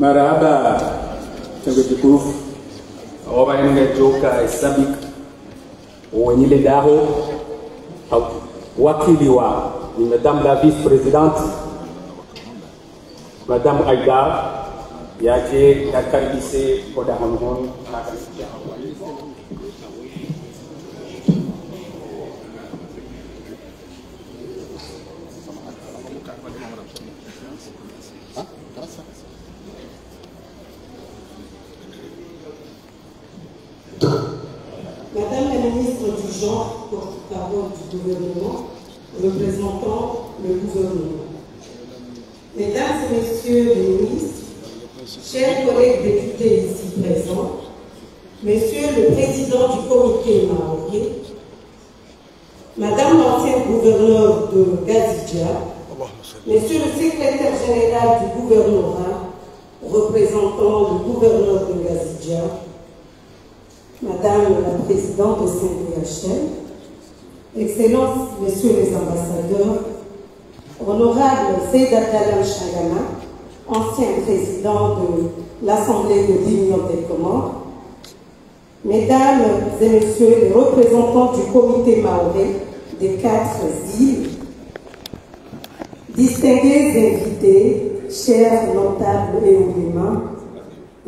Marahaba changu tukufu oba nge joka esabik wenyile daho wakili wa ni madame la vice-présidente madame Aïda yaje nakaribise koda hamhon nakaribisha Madame la ministre du Genre, porte-parole du gouvernement, représentant le gouvernement. Mesdames et messieurs les ministres, chers collègues députés ici présents, monsieur le président du comité marocain, madame l'ancien gouverneur de Gazidja, monsieur le secrétaire général du gouvernorat, représentant le gouverneur de Gazidja, madame la présidente de Saint-DHL, Excellences, messieurs les ambassadeurs, honorable Seyda Dalam Chagama, ancien président de l'Assemblée de l'Union des Comores, mesdames et messieurs les représentants du comité maorais des 4 îles, distingués invités, chers notables et oulémas,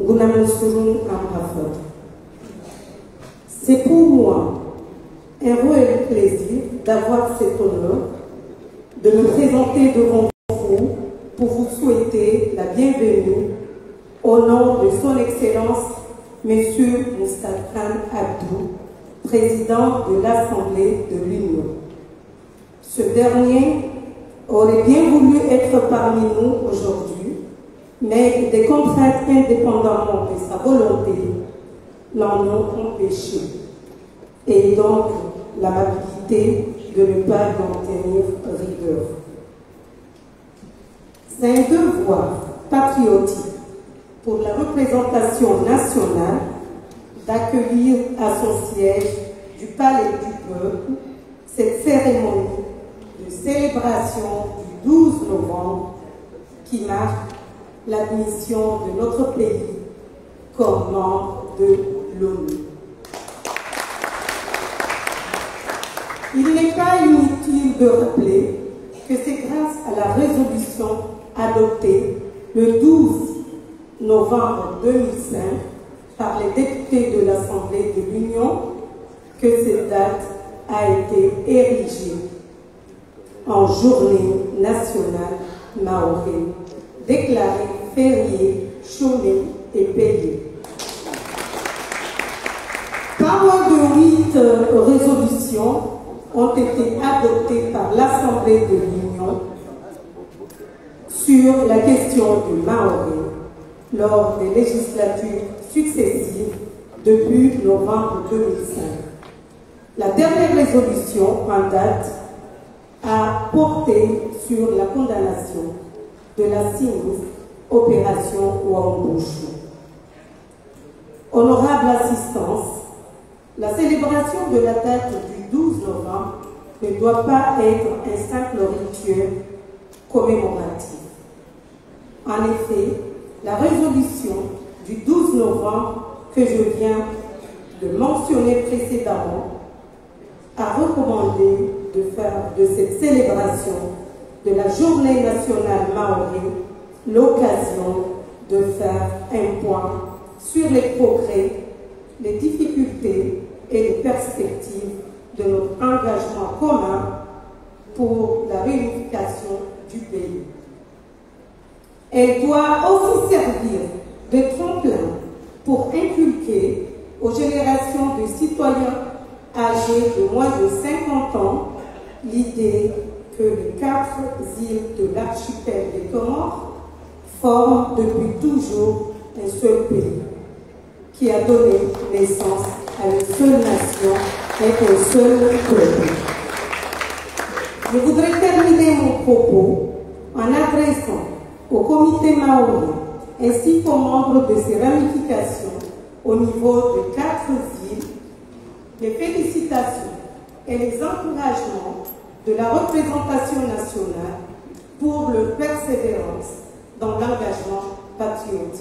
Gounamoussourou Amrafot. C'est pour moi un réel plaisir d'avoir cet honneur de me présenter devant vous pour vous souhaiter la bienvenue au nom de son Excellence M. Moustapha Abdou, président de l'Assemblée de l'Union. Ce dernier aurait bien voulu être parmi nous aujourd'hui, mais des contraintes indépendamment de sa volonté l'en ont empêché, et donc l'amabilité de ne pas en tenir rigueur. C'est un devoir patriotique pour la représentation nationale d'accueillir à son siège du Palais du Peuple cette cérémonie de célébration du 12 novembre qui marque l'admission de notre pays comme membre de l'ONU. Il n'est pas inutile de rappeler que c'est grâce à la résolution adoptée le 12 novembre 2005 par les députés de l'Assemblée de l'Union que cette date a été érigée en journée nationale mahorais, déclarée férié, chômé et payé. Pas moins de 8 résolutions ont été adoptées par l'Assemblée de l'Union sur la question du Maoré lors des législatures successives depuis novembre 2005. La dernière résolution en date a porté sur la condamnation de la sinistre opération Ouambouchou. Honorable assistance, la célébration de la date du 12 novembre ne doit pas être un simple rituel commémoratif. En effet, la résolution du 12 novembre que je viens de mentionner précédemment a recommandé de faire de cette célébration de la Journée nationale maori l'occasion de faire un point sur les progrès, les difficultés et les perspectives de notre engagement commun pour la réunification du pays. Elle doit aussi servir de tremplin pour inculquer aux générations de citoyens âgés de moins de 50 ans l'idée que les 4 îles de l'archipel des Comores forment depuis toujours un seul pays qui a donné naissance à une seule nation et un seul peuple. Je voudrais terminer mon propos en adressant au comité maori ainsi qu'aux membres de ses ramifications au niveau des 4 îles les félicitations et les encouragements de la représentation nationale pour leur persévérance dans l'engagement patriotique.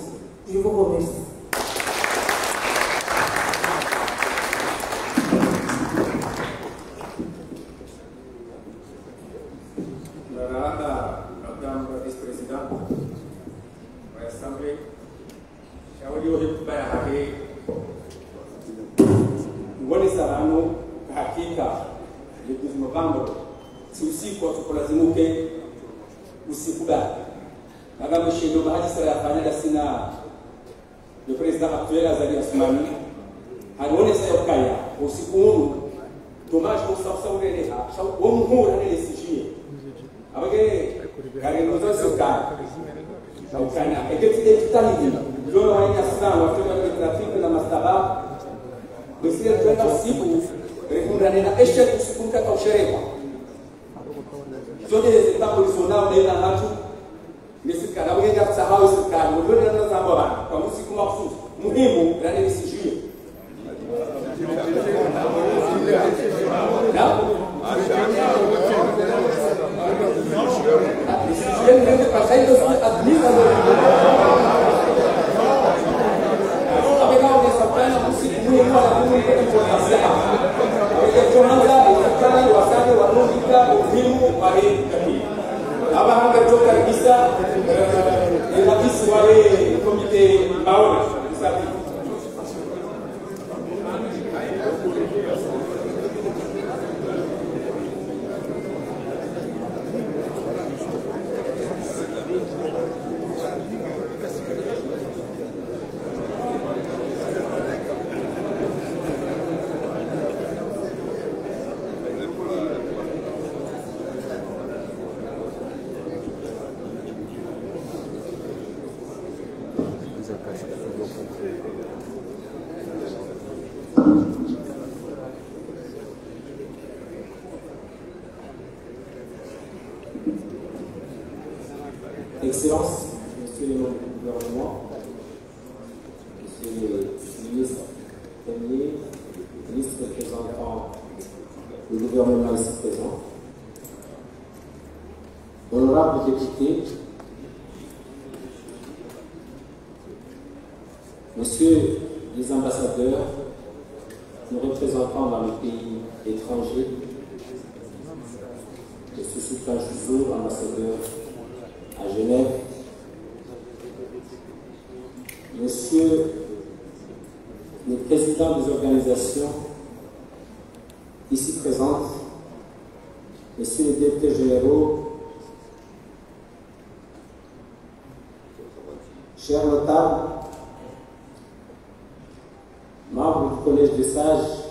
Je vous remercie. Madame la vice-présidente, l'Assemblée, Ngoni Sarano, hakika le 12 novembre, si usiku tukulazimuke usikubali. Kama mshindo baadhi sasa yafanya sina le président actuel Azali Assoumani halione sasa yokaya usiku huu dommage pour ça urele ha ça umuhura ne lesijie abage karendoza soka ukana ekete tutani ndio wanya sana watu wa trafiki na mastaba Monsieur le Président, si vous répondez à l'échec, vous pouvez faire cher. Zote les états horizontaux de la nature, mais c'est quand même un ça va aussi car nous devons nous savoir comme si comme absous. Muhimu la décision. Excellences, Monsieur le gouvernement, Monsieur le ministre premier, ministre représentant le gouvernement ici présent, honorables députés, Messieurs les ambassadeurs, nous représentants dans les pays étrangers, Monsieur Souka Jouzou, ambassadeur à Genève, Monsieur le Président des organisations ici présentes, Messieurs les députés généraux, chers notables, membres du Collège des sages,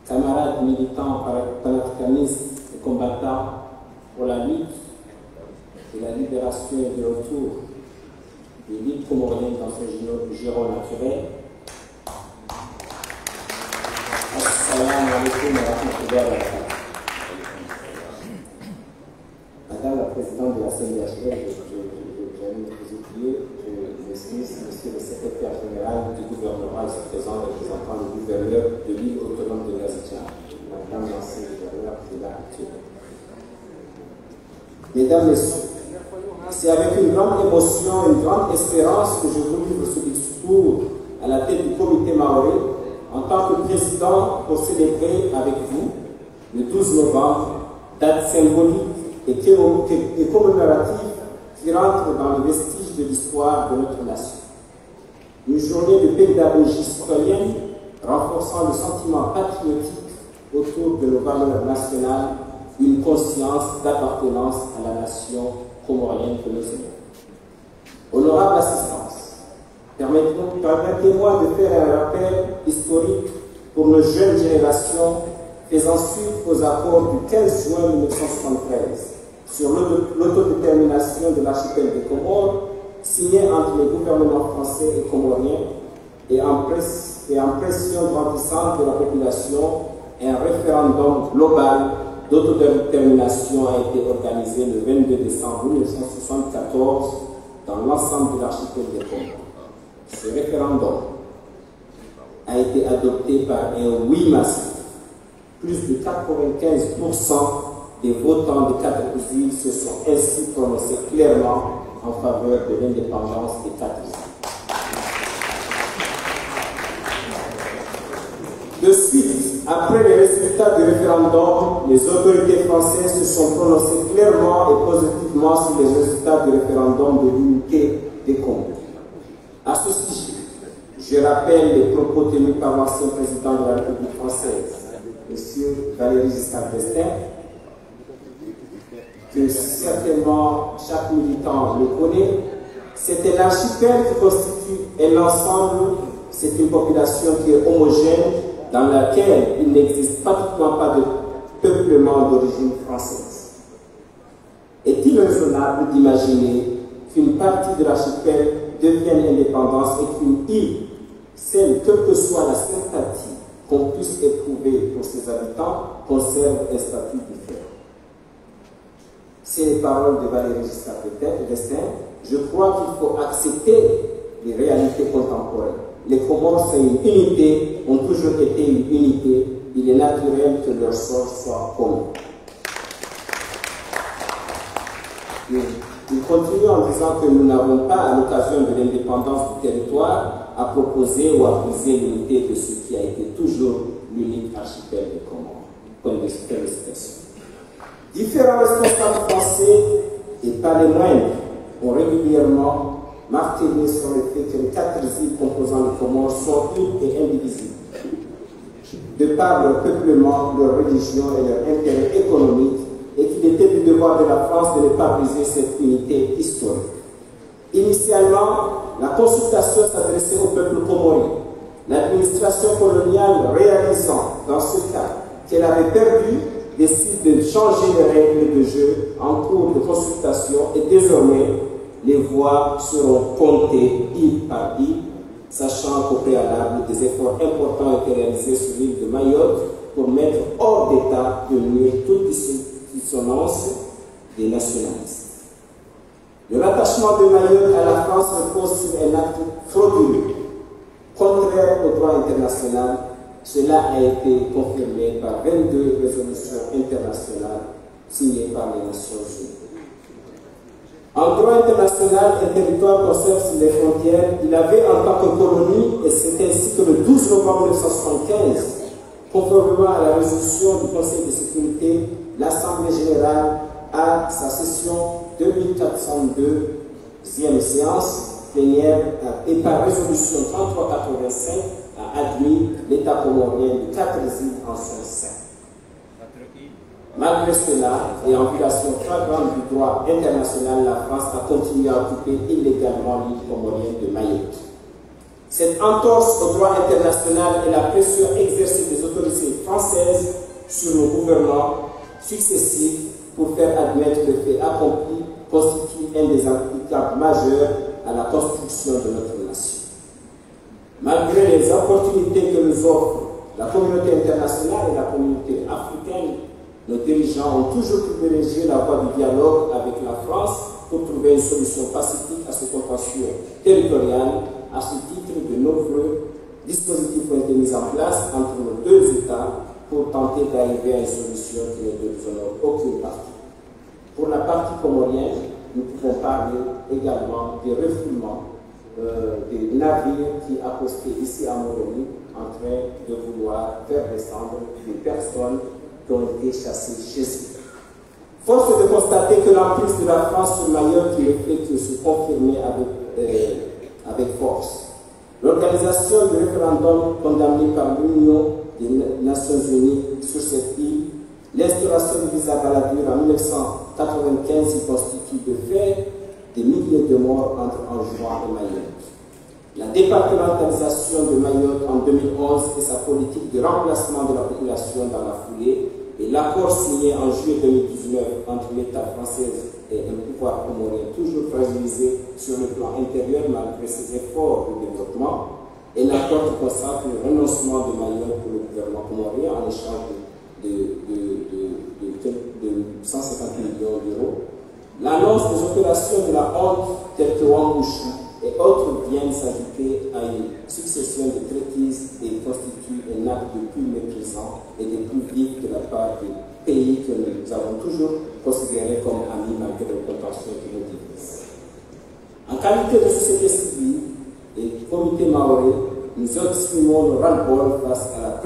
camarades militants panafricanistes et combattants pour la lutte et la libération et le retour des l'île comorienne dans son giron naturel. Assalamu alaikum wa rahmatullahi wa barakatuh. Madame la présidente de la CNDHL, je m'excuse, monsieur le secrétaire général du gouvernement, ici présent, représentant le gouverneur de l'île autonome de Gaziantep, madame l'ancienne gouverneure qui est là actuellement. Mesdames, Messieurs, c'est avec une grande émotion, une grande espérance que je vous livre ce discours à la tête du comité maoré en tant que président pour célébrer avec vous le 12 novembre, date symbolique et commémorative qui rentre dans le vestige de l'histoire de notre nation. Une journée de pédagogie citoyenne renforçant le sentiment patriotique autour de nos valeurs nationales, une conscience d'appartenance à la nation comorienne que nous sommes. Honorable assistance, permettez-moi de faire un rappel historique pour nos jeunes générations faisant suite aux accords du 15 juin 1973 sur l'autodétermination de l'archipel des Comores, signé entre les gouvernements français et comoriens, et en pression grandissante de la population, un référendum global d'autodétermination a été organisé le 22 décembre 1974 dans l'ensemble de l'archipel des Comores. Ce référendum a été adopté par un oui massif. Plus de 95% des votants des 4 îles se sont ainsi prononcés clairement en faveur de l'indépendance des 4 îles. De suite, après les résultats du référendum, les autorités françaises se sont prononcées clairement et positivement sur les résultats du référendum de l'unité des Comores. À ce sujet, je rappelle les propos tenus par l'ancien président de la République française, M. Valéry Giscard d'Estaing, que certainement chaque militant le connaît. C'est un archipel qui constitue un ensemble, c'est une population qui est homogène, dans laquelle il n'existe pratiquement pas de peuplement d'origine française. Est-il raisonnable d'imaginer qu'une partie de l'archipel devienne indépendante et qu'une île, celle, quelle que soit la sympathie qu'on puisse éprouver pour ses habitants, conserve un statut différent? C'est les paroles de Valéry Giscard d'Estaing. Je crois qu'il faut accepter les réalités contemporaines. Les Comores, c'est une unité, ont toujours été une unité. Il est naturel que leur sort soit commun. Il continue en disant que nous n'avons pas, à l'occasion de l'indépendance du territoire, à proposer ou à briser l'unité de ce qui a été toujours l'unique archipel des Comores. Comme de citation. Différents responsables français, et pas les moindres, ont régulièrement martelé sur le fait que les 4 îles composant les Comores sont une et indivisibles, de par leur peuplement, leur religion et leur intérêt économique, et qu'il était du devoir de la France de ne pas briser cette unité historique. Initialement, la consultation s'adressait au peuple comorien, l'administration coloniale réalisant, dans ce cas, qu'elle avait perdu, décide de changer les règles de jeu en cours de consultation et désormais, les voix seront comptées île par île, sachant qu'au préalable, des efforts importants ont été réalisés sur l'île de Mayotte pour mettre hors d'état de nuire toute dissonance des nationalistes. Le rattachement de Mayotte à la France repose sur un acte frauduleux, contraire au droit international. Cela a été confirmé par 22 résolutions internationales signées par les Nations Unies. En droit international, un territoire conserve les frontières. Il avait en tant que colonie, et c'est ainsi que le 12 novembre 1975, conformément à la résolution du Conseil de sécurité, l'Assemblée générale, à sa session 2402e séance plénière, et par résolution 3385, a admis l'État comorien de 4 îles en son sein. Malgré cela, et en violation flagrante du droit international, la France a continué à occuper illégalement l'île comorienne de Mayotte. Cette entorse au droit international et la pression exercée des autorités françaises sur nos gouvernements successifs pour faire admettre le fait accompli constitue un des handicaps majeurs à la construction de notre nation. Malgré les opportunités que nous offre la communauté internationale et la communauté africaine, nos dirigeants ont toujours privilégié la voie du dialogue avec la France pour trouver une solution pacifique à ce contentieux territorial. À ce titre, de nombreux dispositifs ont été mis en place entre nos deux États pour tenter d'arriver à une solution qui ne déshonore aucune partie. Pour la partie comorienne, nous pouvons parler également des refoulements des navires qui accostaient ici à Moroni en train de vouloir faire descendre des personnes qui ont été chassées chez eux. Force est de constater que l'emprise de la France sur Mayotte qui reflète se confirmer avec force. L'organisation du référendum condamné par l'Union des Nations Unies sur cette île, l'instauration du visa Balladur en 1995 y constitue de fait des milliers de morts entre Anjouan et Mayotte. La départementalisation de Mayotte en 2011 et sa politique de remplacement de la population dans la foulée et l'accord signé en juillet 2019 entre l'État français et un pouvoir comorien toujours fragilisé sur le plan intérieur malgré ses efforts de développement, et l'accord qui consacre le renoncement de Mayotte pour le gouvernement comorien en échange de 150 millions d'euros. L'annonce des opérations de la honte telles que Wambouchou et autres viennent s'ajouter à une succession de traités et constituent un acte de plus méprisant et de plus vif de la part des pays que nous avons toujours considérés comme amis malgré le contentieux qui nous divise. En qualité de société civile et comité maoré, nous exprimons nos ras-le-bol face à la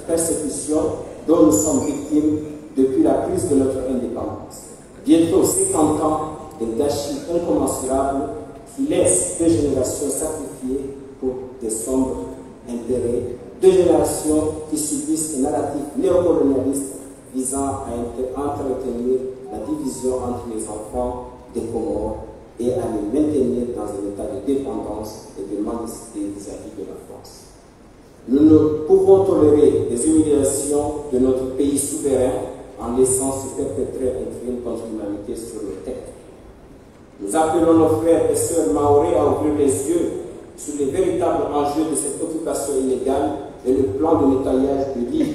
persécution dont nous sommes victimes depuis la prise de notre indépendance. Bientôt 50 ans de gâchis incommensurables qui laissent deux générations sacrifiées pour des sombres intérêts, deux générations qui subissent un narratif néocolonialiste visant à entretenir la division entre les enfants des Comores et à les maintenir dans un état de dépendance et de mendicité vis-à-vis de la France. Nous ne pouvons tolérer les humiliations de notre pays souverain en laissant se perpétrer un crime contre l'humanité sur le terre. Nous appelons nos frères et sœurs maoris à ouvrir les yeux sur les véritables enjeux de cette occupation illégale et le plan de nettoyage de l'île,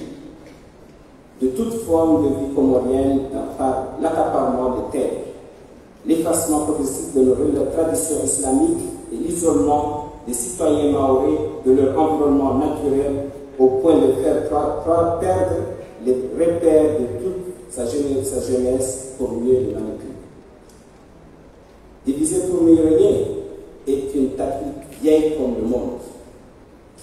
de toute forme de vie comorienne par l'accaparement des terres, l'effacement progressif de nos traditions islamiques et l'isolement des citoyens maoris de leur environnement naturel au point de faire perdre les repères de toute sa jeunesse pour mieux les manipuler. Diviser pour mieux régner est une tactique vieille comme le monde,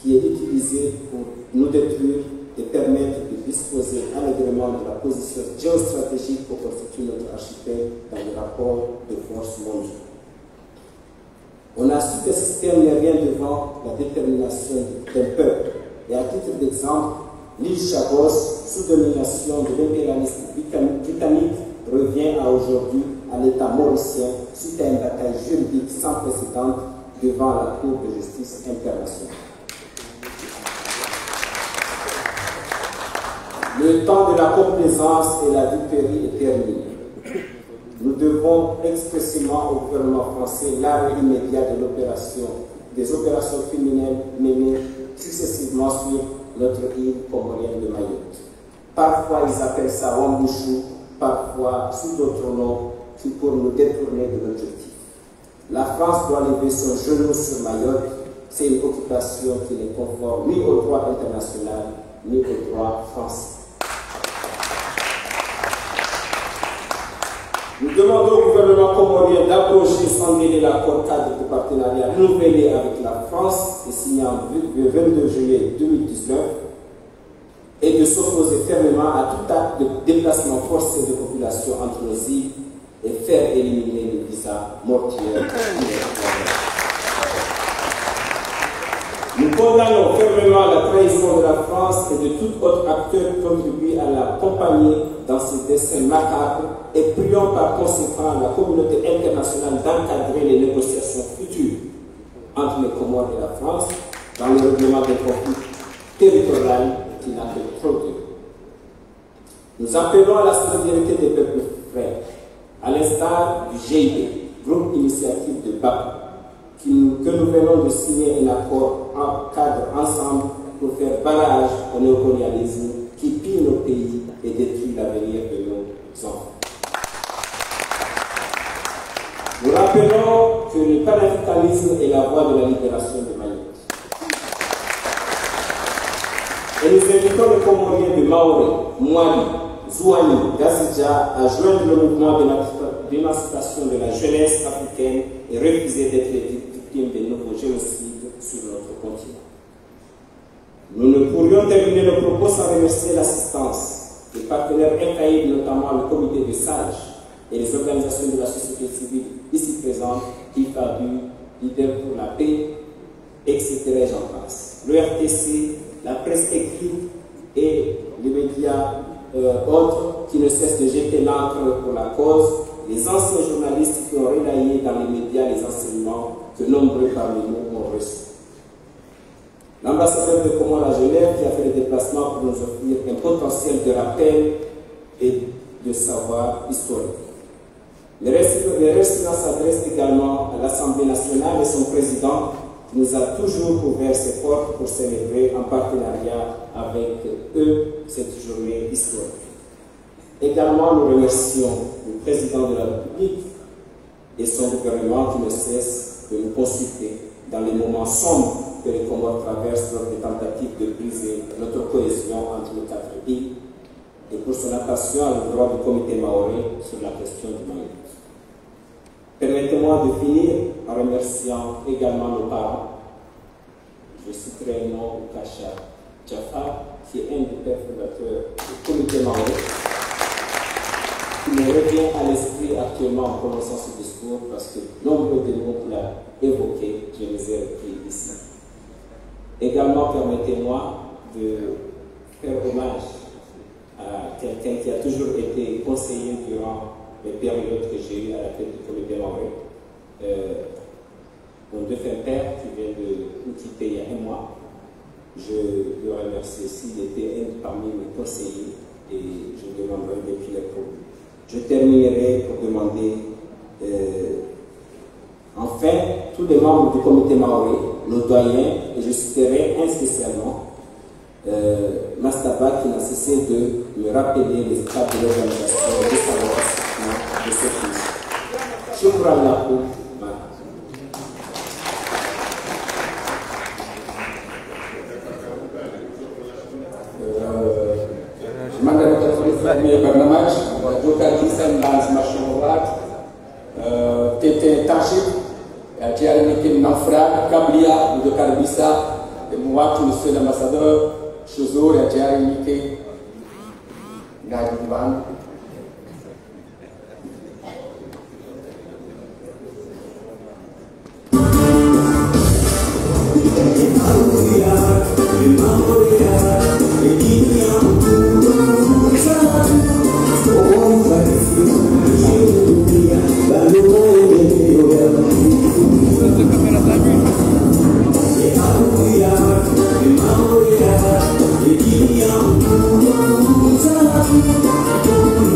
qui est utilisée pour nous détruire et permettre de disposer allègrement de la position géostratégique pour constituer notre archipel dans le rapport de force mondiale. On a su que ce système n'est rien devant la détermination d'un peuple. Et à titre d'exemple, l'île Chagos, sous domination de l'impérialisme britannique, revient à aujourd'hui à l'État mauricien suite à une bataille juridique sans précédent devant la Cour de justice internationale. Le temps de la complaisance et la duperie est terminé. Nous devons expressément au gouvernement français l'arrêt immédiat des opérations criminelles menées successivement sur notre île comorienne de Mayotte. Parfois ils appellent ça Wambouchou, parfois sous d'autres noms, pour nous détourner de l'objectif. La France doit lever son genou sur Mayotte. C'est une occupation qui n'est conforme ni au droit international, ni au droit français. Nous demandons au gouvernement comorien d'abroger sans délai l'accord cadre de partenariat renouvelé avec la France et signé le 22 juillet 2019 et de s'opposer fermement à tout acte de déplacement forcé de population entre nos îles et faire éliminer le visa mortuaire. Nous condamnons fermement la trahison de la France et de tout autre acteur qui contribue à l'accompagner dans ses desseins macabres et prions par conséquent la communauté internationale d'encadrer les négociations futures entre les Comores et la France dans le règlement des conflits territoriaux qui n'a que trop de. Nous appelons à la solidarité des peuples frères, à l'instar du GID, groupe initiative de Bakou, que nous venons de signer un accord en cadre ensemble pour faire barrage au néocolonialisme qui pille nos pays et détruit l'avenir de nos enfants. Nous rappelons que le panafricanisme est la voie de la libération de Mayotte. Et nous invitons les Comoriens de Maoré, Mouali, Zouani, Gazidja à joindre le mouvement d'émancipation de la jeunesse africaine et refuser d'être les victimes de nouveaux génocides sur notre continent. Nous ne pourrions terminer nos propos sans remercier l'assistance des partenaires infaillibles, notamment le comité de sages et les organisations de la société civile ici présentes, IFABU, Leader pour la paix, etc. J'en passe. Le RTC, la presse écrite et les médias autres qui ne cessent de jeter l'encre pour la cause, les anciens journalistes qui ont relayé dans les médias les enseignements que nombreux parmi nous ont reçus. L'ambassadeur de Comores à Genève qui a fait le déplacement pour nous offrir un potentiel de rappel et de savoir historique. Le restaurant s'adresse également à l'Assemblée nationale et son président qui nous a toujours ouvert ses portes pour célébrer en partenariat avec eux cette journée historique. Également, nous remercions le président de la République et son gouvernement qui ne cesse de nous consulter dans les moments sombres que les Comores traversent lors des tentatives de briser notre cohésion entre les quatre îles et pour son attention à l'endroit du comité maoré sur la question du Mayotte. Permettez-moi de finir en remerciant également nos parents. Je citerai le nom de Kacha Jafar, qui est un des pères fondateurs du comité maoré, qui me revient à l'esprit actuellement en prononçant ce discours parce que nombreux de nous l'ont évoqué, je les ai repris ici. Également, permettez-moi de faire hommage à quelqu'un qui a toujours été conseiller durant les périodes que j'ai eues à la tête du comité maoré. Mon défunt père qui vient de nous quitter il y a un mois. Je le remercie aussi, il était un parmi mes conseillers et je demanderai depuis les propos. Je terminerai pour demander enfin tous les membres du comité maoré, nos doyens, et je citerai un spécialement Mastaba qui n'a cessé de me rappeler les étapes de l'organisation de sa participation de cette mission. Shukran lakum. برنامج دو كارتيسان لازم مشروعات تيتي تاشيب جاري نكين نفرا كابليا دو كاربيسا موات مسؤول ambassadeur شزور جاري نكين ناجبان Thank you.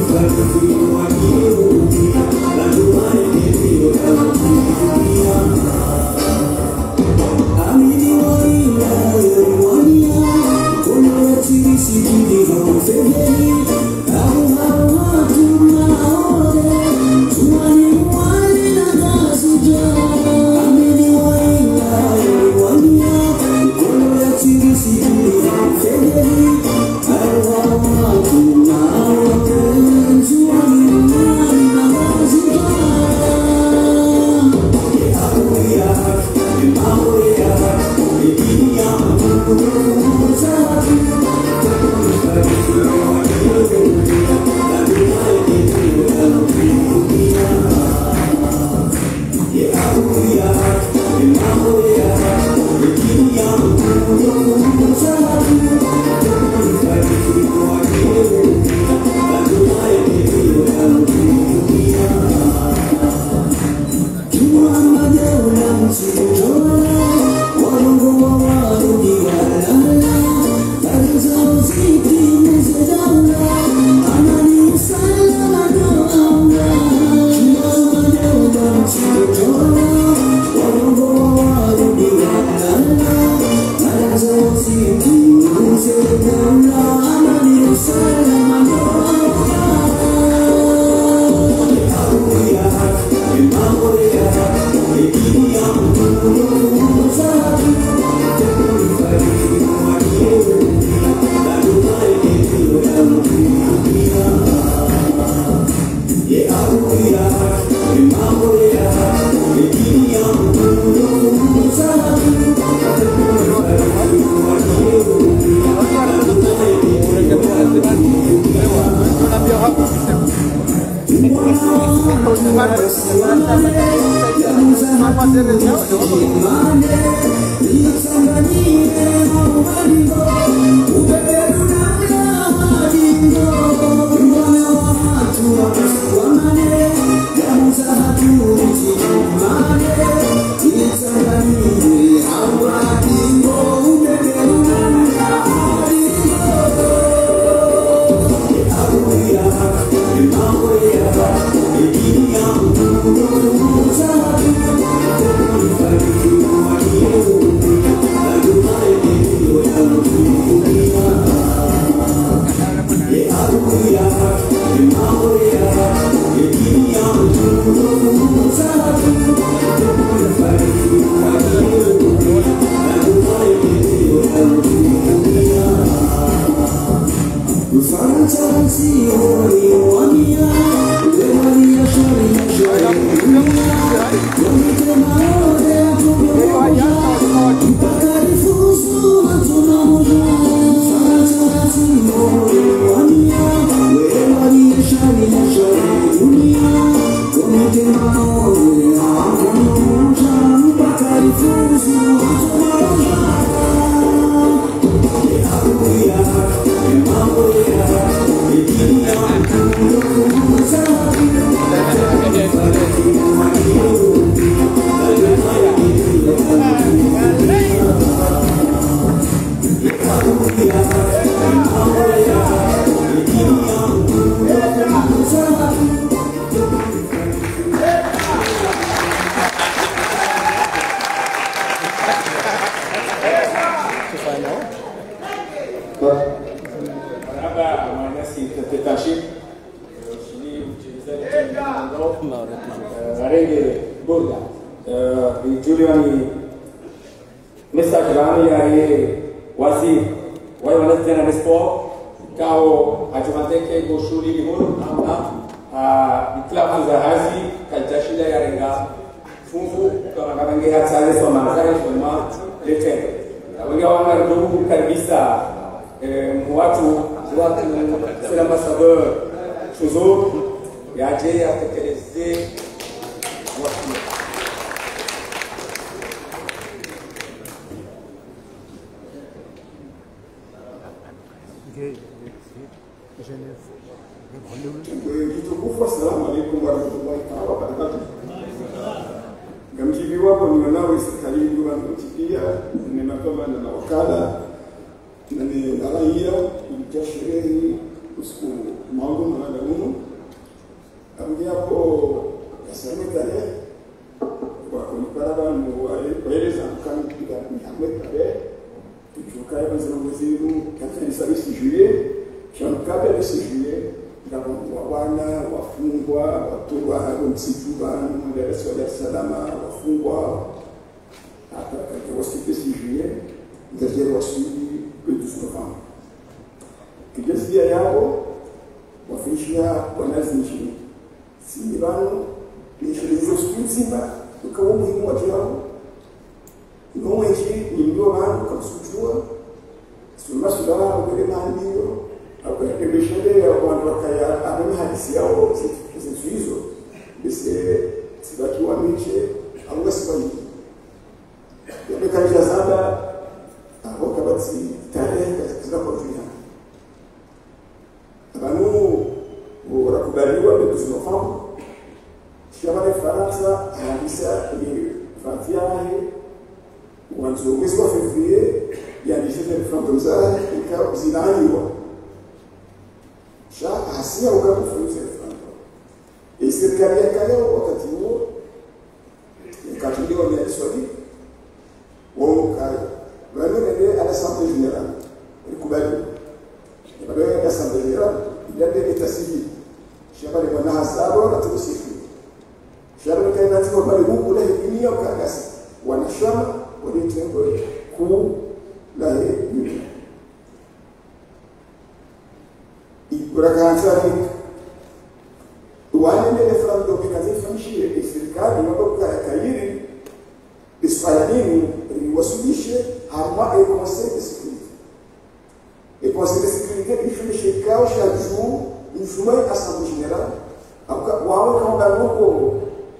wao kama huko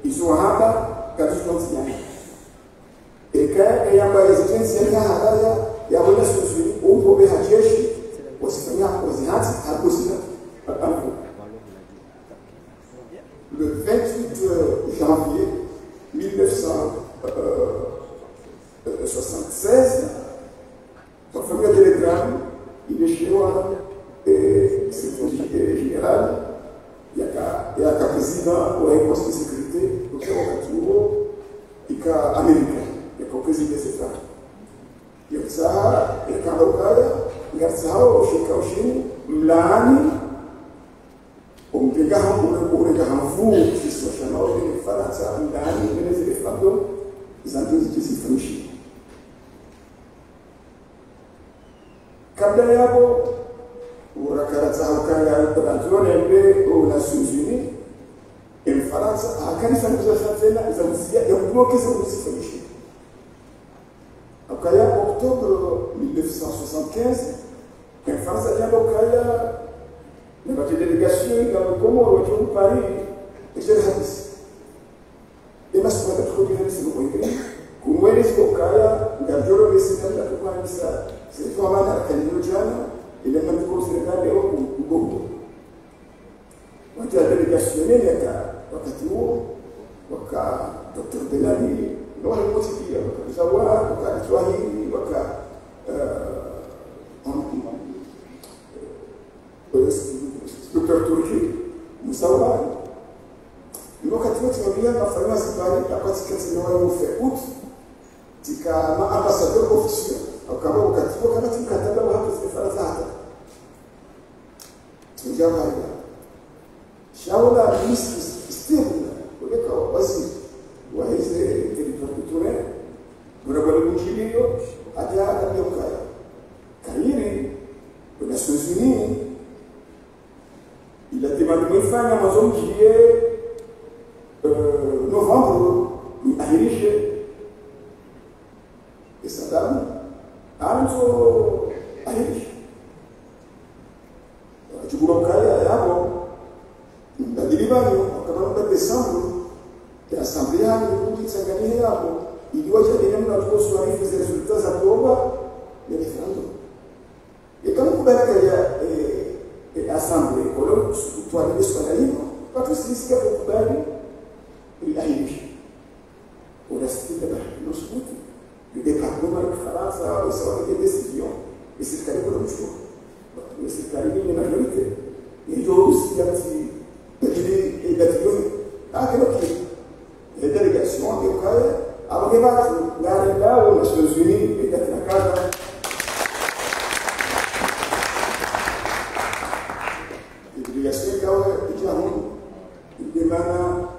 isohaba kadistonsiana eka yamba existence haya ya wala sufuri upo be hajeshi wasifanya wazihati hakusina le 28 janvier 1976 son premier télégramme il est chez moi et secrétaire général il y a qu'un président ou un poste de sécurité donc c'est un tour il y a américain il y a qu'un président de cette femme il y a ça il y a qu'un local il y a ça au Chine mlaani umpigahan fuu kisoshano ile Faransa ndani ile zile fando zanduzi zisifanishi kabla yapo urakaratsa ukanga ranzone mbe au Nations Unies en Faransa akanisa mzasatena zamzia ya kuokeza zisifanishi akaya octobre 1975 en Faransa jambo kaya dans la délégation dans le Comore, au Paris, et je l'ai dit. Et ma soeur a trouvé un peu de temps. Comme elle est au Kaya, il y a deux résidents de la Cour c'est toi, Madame Kanilojana, et les mêmes causes de la Congo. On a la délégation, il y a Wakatio, Waka, Dr. Delali, nous avons aussi dit, Waka Zawa, Waka Swahili, Waka. Dr. Turki, Moussaoua. Nous avons dit la pharmacie Paris, la pratique de l'eau fait août, c'est qu'un ambassadeur officiel, au Cameroun, au Cameroun, au Cameroun, au Cameroun, au Cameroun, au Cameroun, Shaola, ministre, Steve, au Cameroun, voici, voyez, c'est le territoire culturel, nous avons le Mouchilio, à Dia, à Biokaya, Kairi, aux Nations Unies. Il a demandé une fin à Amazon qui est novembre, à Hirige. Et sa dame, à Hirige. Tu peux me caler à Yabo. Il a dit Libanio, en décembre, l'Assemblée a dit que ça gagnait Yabo. Il doit y aller même dans le soirée, il faisait des résultats à Toba, les référendums. Et quand vous voyez qu'il y a l'Assemblée, toi, les soignants, pas tous les risques pour couper, il a eu. On a cité de le département de France a des décisions. Et c'est le cas de l'autre. Mais c'est le cas de la majorité. Et il y a aussi des les délégations de Kaya, avant de battre là aux Nations Unies et d'être la carte. Il démarre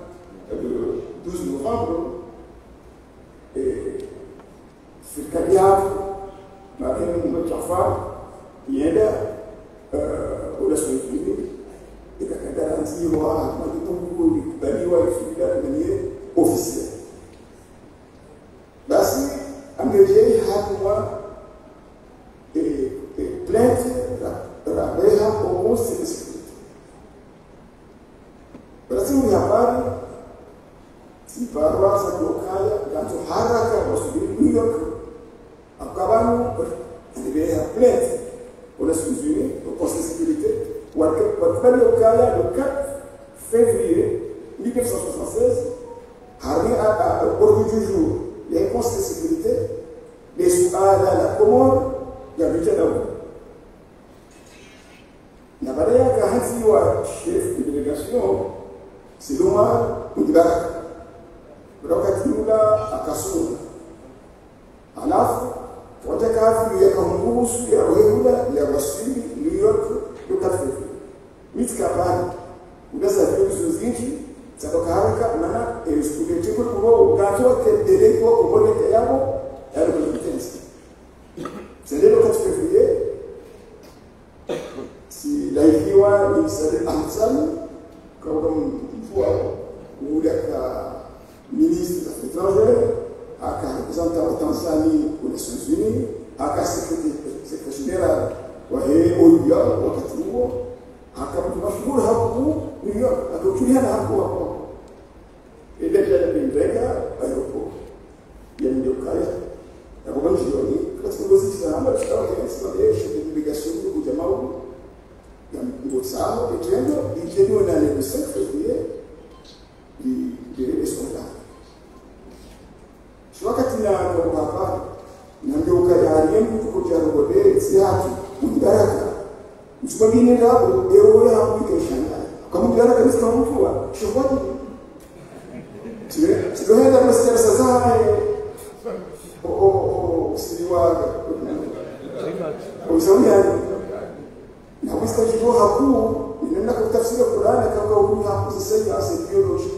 le 12 novembre et c'est le Cadillac, Marine Moutchafa, Yéda, aux Nations Unies, et la garantie de Baliwa et Fouida de manière officielle. Là, si Amélie a moi et plainte la Béha au Conseil de sécurité. Brazil ni habari si barua za Lokaya ganzo haraka wasubiri New York akabanu endelea plainte aux Nations Unies au Conseil de sécurité wakati Lokaya le 4 février 1976 arrive à l'ordre du jour les conseils de sécurité les souhaits la Comore ya vijana na baada ya kazi wa chef de délégation Siloma Mudibaraka wakati ula akasura alafu wataka kazi ya kamungusu ya weula ya wasili New York yokafe mitkapani ugaza vitu zingi sababu haraka maana student kwa ugazo kedele kwa kuboneka yabo ya competence c'est le 4 février si laikiwa ni sare amsani comme ou le ministre des Affaires étrangères, avec un représentant de Tanzanie aux Nations Unies, avec un secrétaire général, au Libya, au Qatar, avec un milioni akachulia na hapo ile ile pendeka aeropo ya ndio kaya na kwa jioni katika ngozi za amba tutawa kwa yeshi de delegação do jamaa ya mgosano kitendo itendo na le 5 février de escola wakati na kwa hapa na ndio kaya mtu kuja ngode siatu udaraka msubiri ndio ewe hapo ikishanga kama udaraka ni kama mtu wa shughuli tunaenda kwa sasa sasa siliwaga usomea na mstajio haku ninaenda kutafsiri Qur'an kama huyu hapo sasa asa biology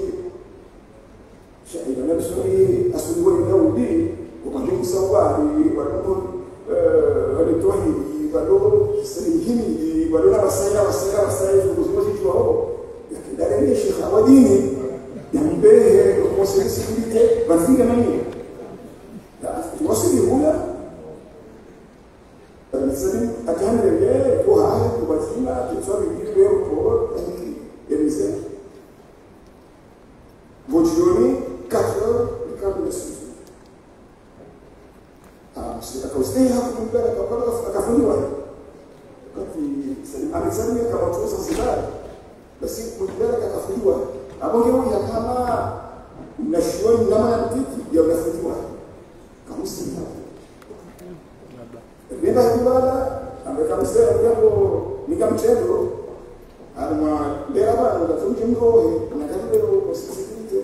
shaida na sori asubuhi na udi ukanje kusawari walipo walitohi bado sihimi bado na wasaya kuzoezi wao yakidaleni Sheikh Awadini ya mbele kwa security bafika nani wasili huya مثلا أكان رجال وعاد وبسيمة تصور يجيب ويروح يمسك بوجوني كثر يكمل السوق أكوستيها في البلد أكبر أكفني واحد كفي أنا سامي كمان توصل سبار بس البلد أكفني واحد أبغى يروح يكمل نشوي نما نبتدي يوم نفدي واحد كمسلم Nenda kibala amekamsema jambo nikamtendo alma lera bana ndafunje ngoe na kadro usisikite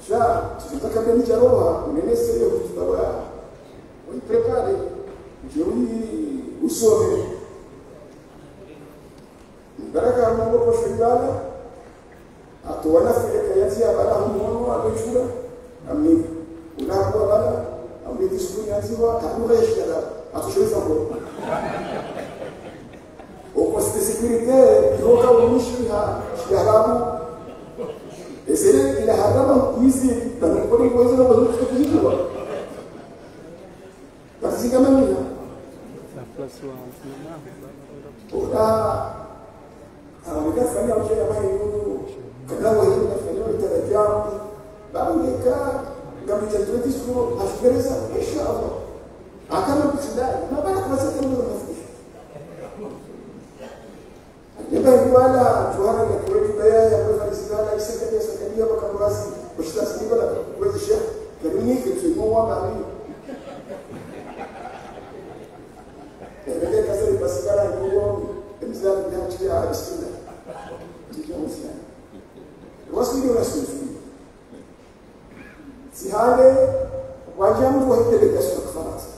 sha tutaka kama jaroha unenese hiyo kutawa uprepare jioni usome baraka Mungu kwa shibala atuwana fika yazi abala Mungu amechura ami unapo bala ambaye siku yaziwa kanuresha atushiriza kwa kwa security yoka umishi ya haramu esere ila haramu kuizi taniponi kuweza na bazu kujijua basi kama mimi amekafanya ushaya bali kana wewe unafanya itarajia baada kama mtatoa siku afikereza inshallah akana kusidai na baada kwa sasa ndio nafikiri ndio wala tuana na kweli baya ya kwa sidana isakadia sakadia kwa kamrasi kushitasi bila kuwezesha kanuni kitu mwa bali ndio kaza ipasikana ndio mzali ndio chia bismillah ndio mzali wasije unasufiri sihale wajamu wa delegação ya França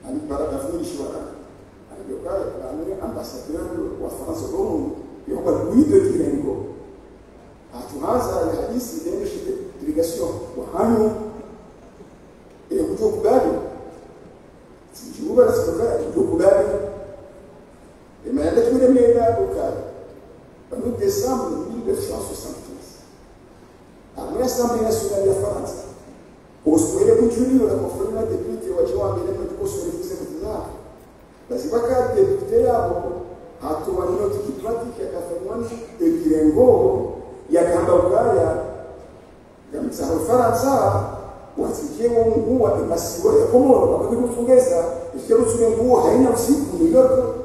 ali para kafundisha wana aliokaa na ambassadeur wa França roho yuko kuido kirengo atuanza ya hadisi ndio delegação wa hanu ile kutokubali sijuba na sikubali kutokubali imeenda kule mlenda ukali en décembre 1975 a Assembleia Nacional da França, os coelhos continuam na conferência de deputados, o atual ministro de Constituição Nacional, mas se vai ter deputado, a tua nota de prática que a França tem que rengo e a Cambaúca, a França, o asistiam rua e massiva, como a coisa portuguesa, os que não subiam rua, ainda assim, melhor.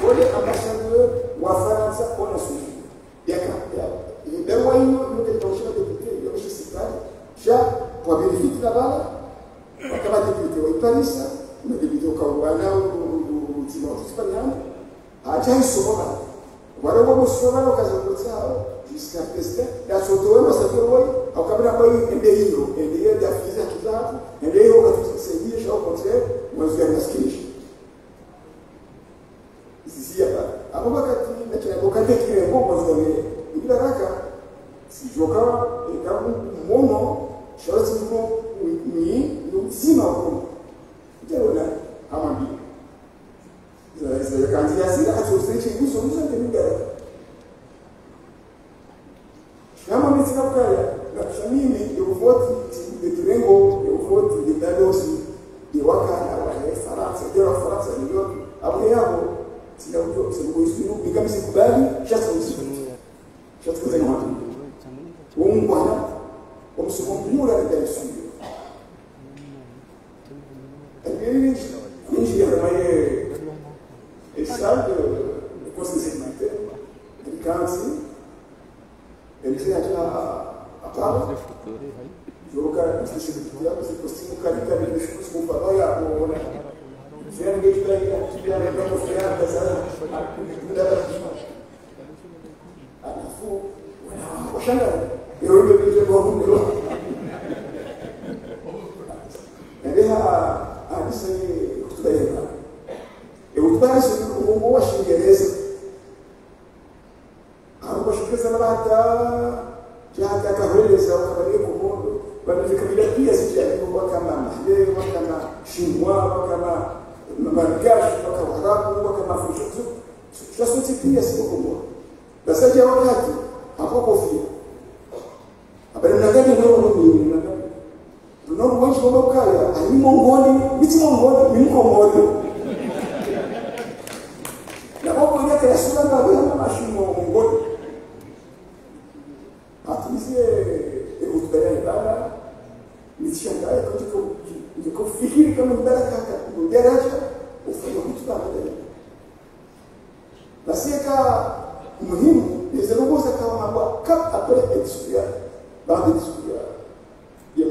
Olha, ambassadeur wa França ona suji yaka ndio wao ndio tunashika deputy ya serikali ja kwa benefit la bala kama deputy wa Paris na deputy kwa wana utima Hispania acha isoma wale wao sio kazi zao jusqu'à tester la sotoema satori au kabla kwa ndio da fiza kizatu ndio katusaidia au contraire mwanzo ya maskishi sisi hapa hapo wakati wakati kile bomba zile bila raka sijoka ikamu mono shorati ni mzima huko ndio na hambi za kanzi ya sira atuseche hizo hizo ndio kama mitsika kaya na shamini ndio vote de kirengo ndio vote de dadosi ndio wakana wa Faransa, ndio wa Faransa ndio hapo yao sina ujio kusema hivi ni kama sikubali shasa usifuni. Shasa kwa nini? Mungu ana umsumumura ndio alisudi. Ele finge trabalhar sabe depois de se manter ele cansa ele já acaba jogar esse tipo de coisa você costuma caricar ele deixa como falar ya ou né já ninguém está aí já não vai mostrar pesada alafu washanga eu ndio bom Isso aí, tudo bem, cara. Eu penso que o bom chinês, a boa chinesa não vai estar já a carreira já o cabelo comum, quando fica bem aqui assim já não vai camar, não vai camar chinois, vai camar margacho, vai camar arago, vai camar fujiu, já são tipo assim como. Mas já é o gato, a pouco fio. A bem na gana não não vou chamar o cara, aí mongoli, me incomoda. Na boca minha criatura não havia uma machinha mongoli. A atriz eu vou ter lá, me chamar, eu fiquei como um baraca, um baraca, eu fui muito barato. Mas é que muhimu, eles não gostam de uma boa cap après estudar, para estudar, e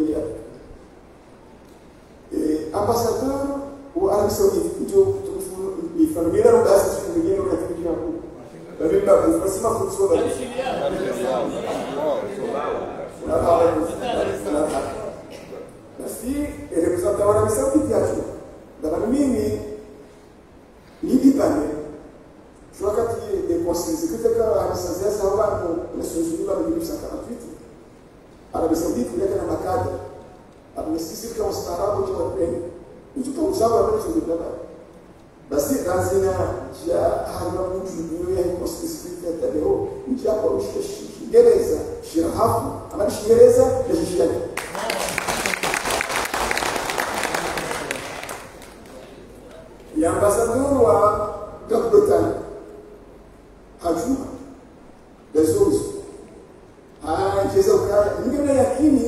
ambassador o Arábia Saudita e família não gasta de ninguém no caminho de Jaú. Também na rua, mas uma função da assim, ele representa a Arábia Saudita aqui. Da mimi ni dipane. Joga de consciência que a Arábia Saudita estava no Nações Unidas em 1948. A Arábia Saudita ia na Macada. Amesisi kama ustaarabu cha wapeni mtu usaba wale tulibaba basi kazina ya harma mtu ya constitution ya leo njia kwa Uingereza shirahafu ama Uingereza na jishani ya ambassador wa Grã-Bretanha hajuma dezois cheza ukaya ningeona yakini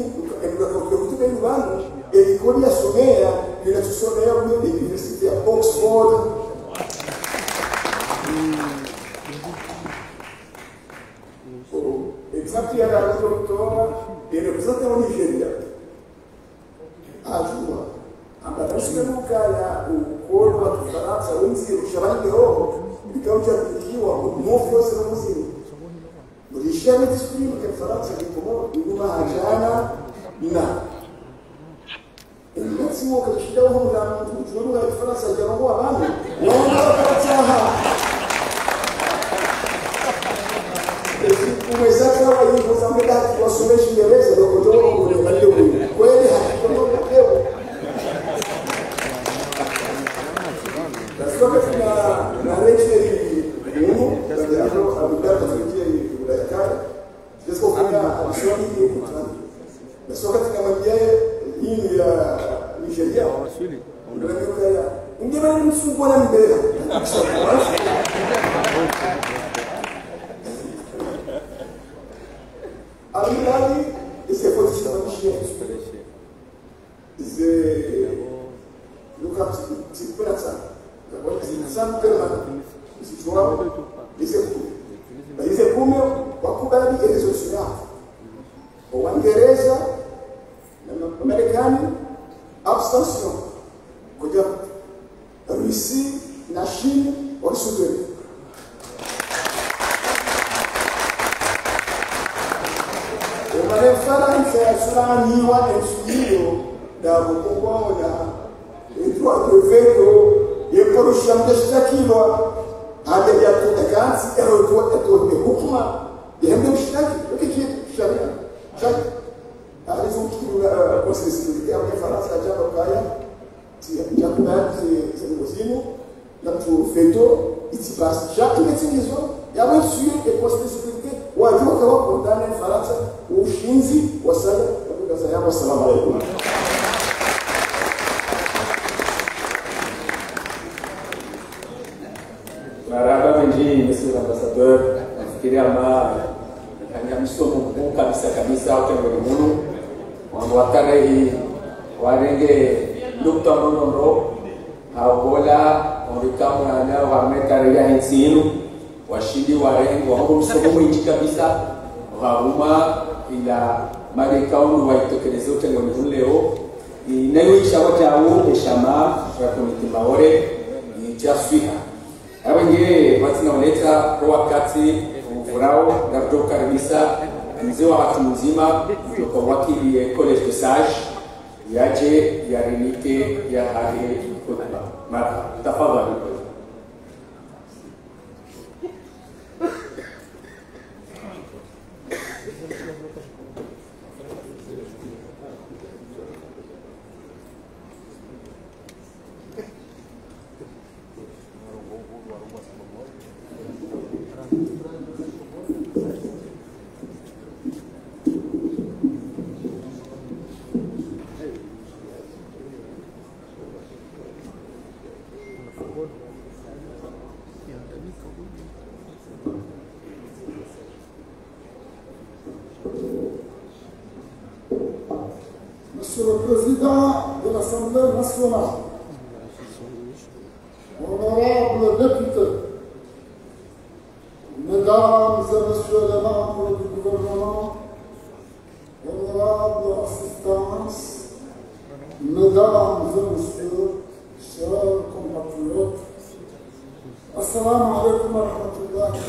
kutoka nyumbani ilikuwa somea ninachosomea mimi University ya Oxford exactly ya doctora ele representa o Nigeria ajua ambatasema ukaya ukolo wa Faransa wenzi ushabani leo ikaucha kukiwa mofo sana mzima Mlishia discipline kwa Faransa ilikuwa nyuma ajana na Msimu kwa shida huko na mtu wa Faransa jamaa bana wao wakataha umeweza kwa hivyo zameda wasomesha Kiingereza ndio kutoka kule balio kweli hakuna leo Nasoma na lecture muhimu ndio abudata tukia kudakara Jesko kuna swali hili Nasoma katika mamia hii ya Nigeria wasili ndio ingema ni msungu na mbele Alilali esse foi o sistema de Ze Lucas se pensa agora se sabe permanente se joga esse como wakubali resolution o Uingereza na Marekani abstention kuja Russia na China walisubiri Faransa yasuraniwa estudio da bukuona etwa prefeito yekorusha mdashtakilwa hadi ya kutekansi eto de hukuma yende mshtaki ukiki sharia shaki alizungukira conselho ya Faransa jambo kaya ya kubati zingozino na prefeito itibasi já imetimizwa yawesuye eposte sécurité wajoka wako ndani ya Faransa ushinzi wa sala kwa kaza yao. Assalamu alaykum. Maraba Benji, monsieur l'ambassadeur, nafikiria msomo mkuu kabisa utengelimunu watarehi warenge Dr. Nonondo haobola ondikamu na wametarehi ya hensinu washindi warengi wahobo msomo mwingi kabisa wahuma ila marekaunu waitokeleze utengelimunu leo inayo ishawata au eshama shakuniti maore ijaswiha abenge watinaoleta kwa wakati ufurao na kutokaribisha mzee wa watu mzima kutoka wakili College de Sage yaje yarimike ya hali khutba mara tafadhali. Monsieur le Président de l'Assemblée nationale, honorables députés, Mesdames et Messieurs les membres du gouvernement, honorables assistances, Mesdames et Messieurs, chers compatriotes, Assalamu alaikum wa rahmatullahi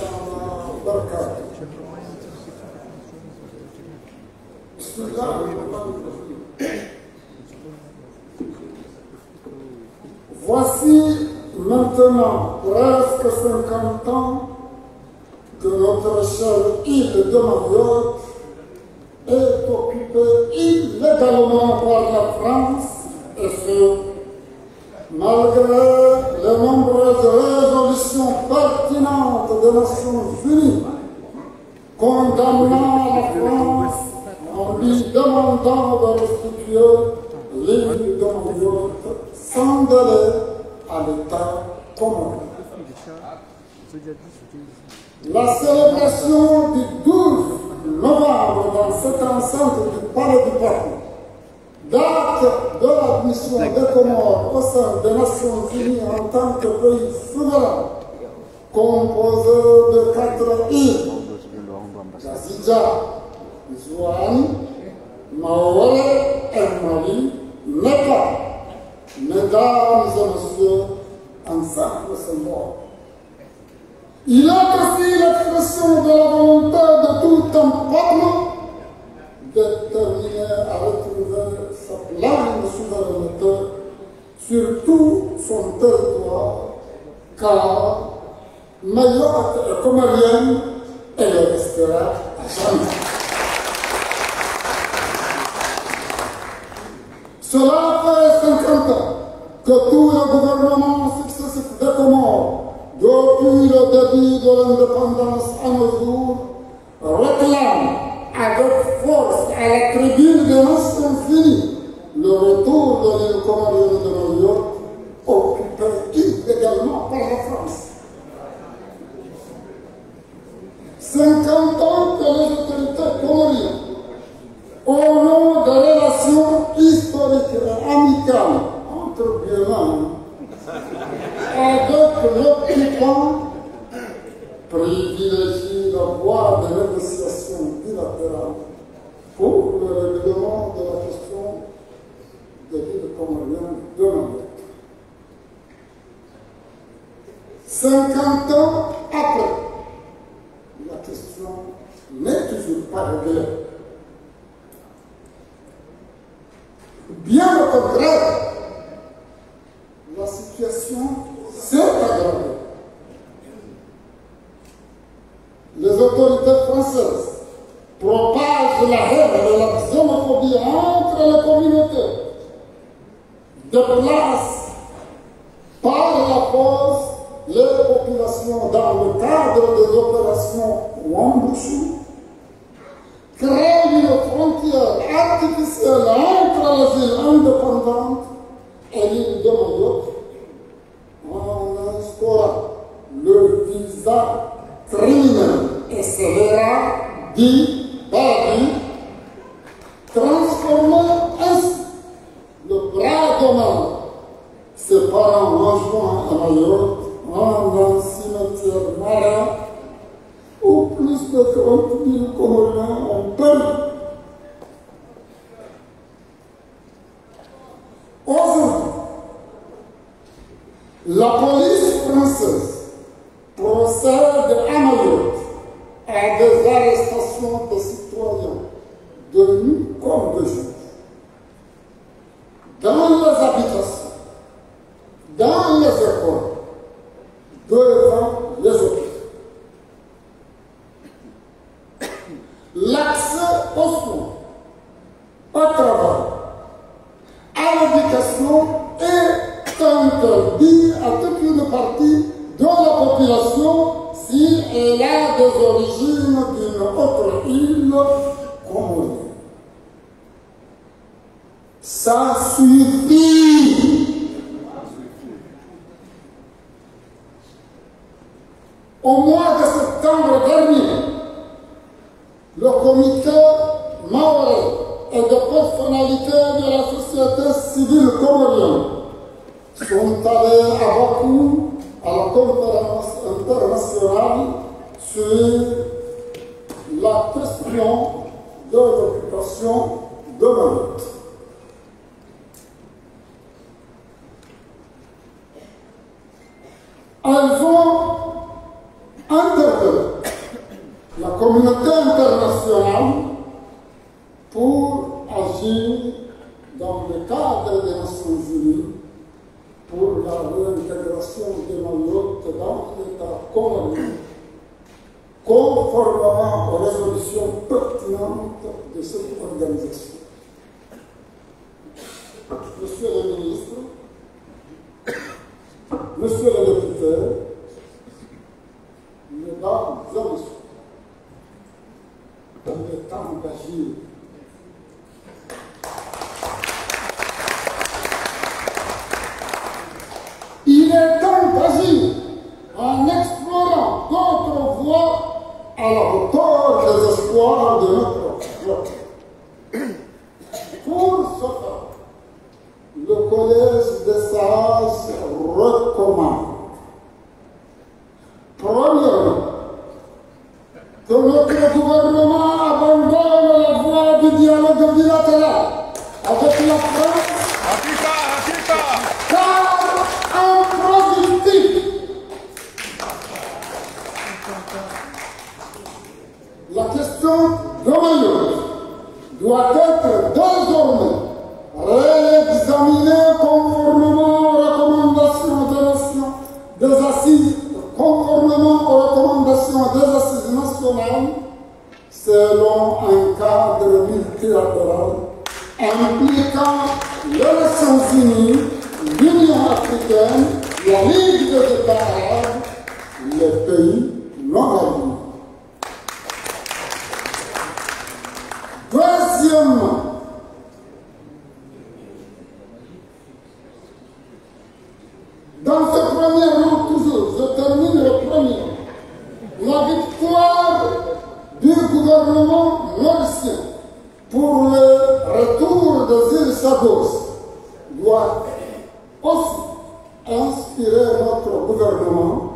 wa barakatuh. Voici maintenant presque 50 ans que notre chère île de Mayotte est occupée illégalement par la France et ce, malgré les nombreuses résolutions pertinentes des Nations Unies condamnant la France en lui demandant de restituer l'île de Mayotte sans délai à l'État commun. La célébration du 12 novembre dans cette enceinte du Palais du Peuple, date de l'admission des Comores au sein des Nations Unies en tant que pays souverain, composé de 4 îles, Kazidja, Zouane, Maoué et Mali, Népal. Mesdames et Messieurs, ensemble c'est mort. Il est aussi l'expression de la volonté de tout un peuple déterminé à retrouver sa pleine souveraineté sur tout son territoire, car Mayotte est comorienne et le restera à jamais. Cela fait 50 ans que tous les gouvernements successifs des Comores, depuis le début de l'indépendance à nos jours, réclament avec force à la tribune des Nations Unies le retour de l'île comorienne de Mayotte, occupée illégalement par la France. 50 ans que les autorités comoriennes, au nom des relations historiques et amicales entre Birman avec l'occupant, privilégient la voie de négociations bilatérales pour le règlement de la question de l'île comorienne de Mayotte. 50 ans après, la question n'est toujours pas réglée. Bien au contraire, la situation s'est aggravée. Les autorités françaises propagent la haine et la xénophobie entre les communautés, déplacent par la force les populations dans le cadre des opérations Wambushu, créent une frontière artificielle entre les îles indépendantes et l'île de Mayotte en instaurant le dit Paradis, transformant ainsi le bras de mer séparant Anjouan et Mayotte en un cimetière marin où plus de 30 000 Comoriens ont péri. Aujourd'hui, la police française procède à Mayotte à des arrestations de citoyens de nuit comme de jour, dans les habitations, dans les écoles, devant les hôpitaux. L'accès aux soins, au travail, à l'éducation est interdit à toute une partie de la population si elle a des origines d'une autre île comorienne. Ça suffit. Au mois de septembre dernier, le comité maorais et de personnalités de la société civile comorienne sont allés à Bakou à la conférence internationale sur la question de l'occupation de Mayotte. Elles ont interpellé la communauté internationale pour agir dans le cadre des Nations Unies pour la réintégration de Mayotte dans l'État comorien, conformément aux résolutions pertinentes de cette organisation. Monsieur le ministre, Monsieur le député, mesdames et messieurs, il est temps d'agir. Il est temps d'agir en explorant d'autres voies à la hauteur des espoirs de notre peuple. Pour ce faire, le Collège des sages recommande, premièrement, que notre gouvernement abandonne la voie du dialogue bilatéral avec la France, car improductif. La question de Mayotte doit être désormais réexaminée conformément aux recommandations des assises, nationales, selon un cadre multilatéral impliquant les Nations Unies, l'Union africaine, la Ligue des États arabes, les pays non alignés. Deuxièmement, dans ce premier rang toujours, je termine le premier, la victoire du gouvernement mauricien pour le retour des îles Chagos doit aussi inspirer notre gouvernement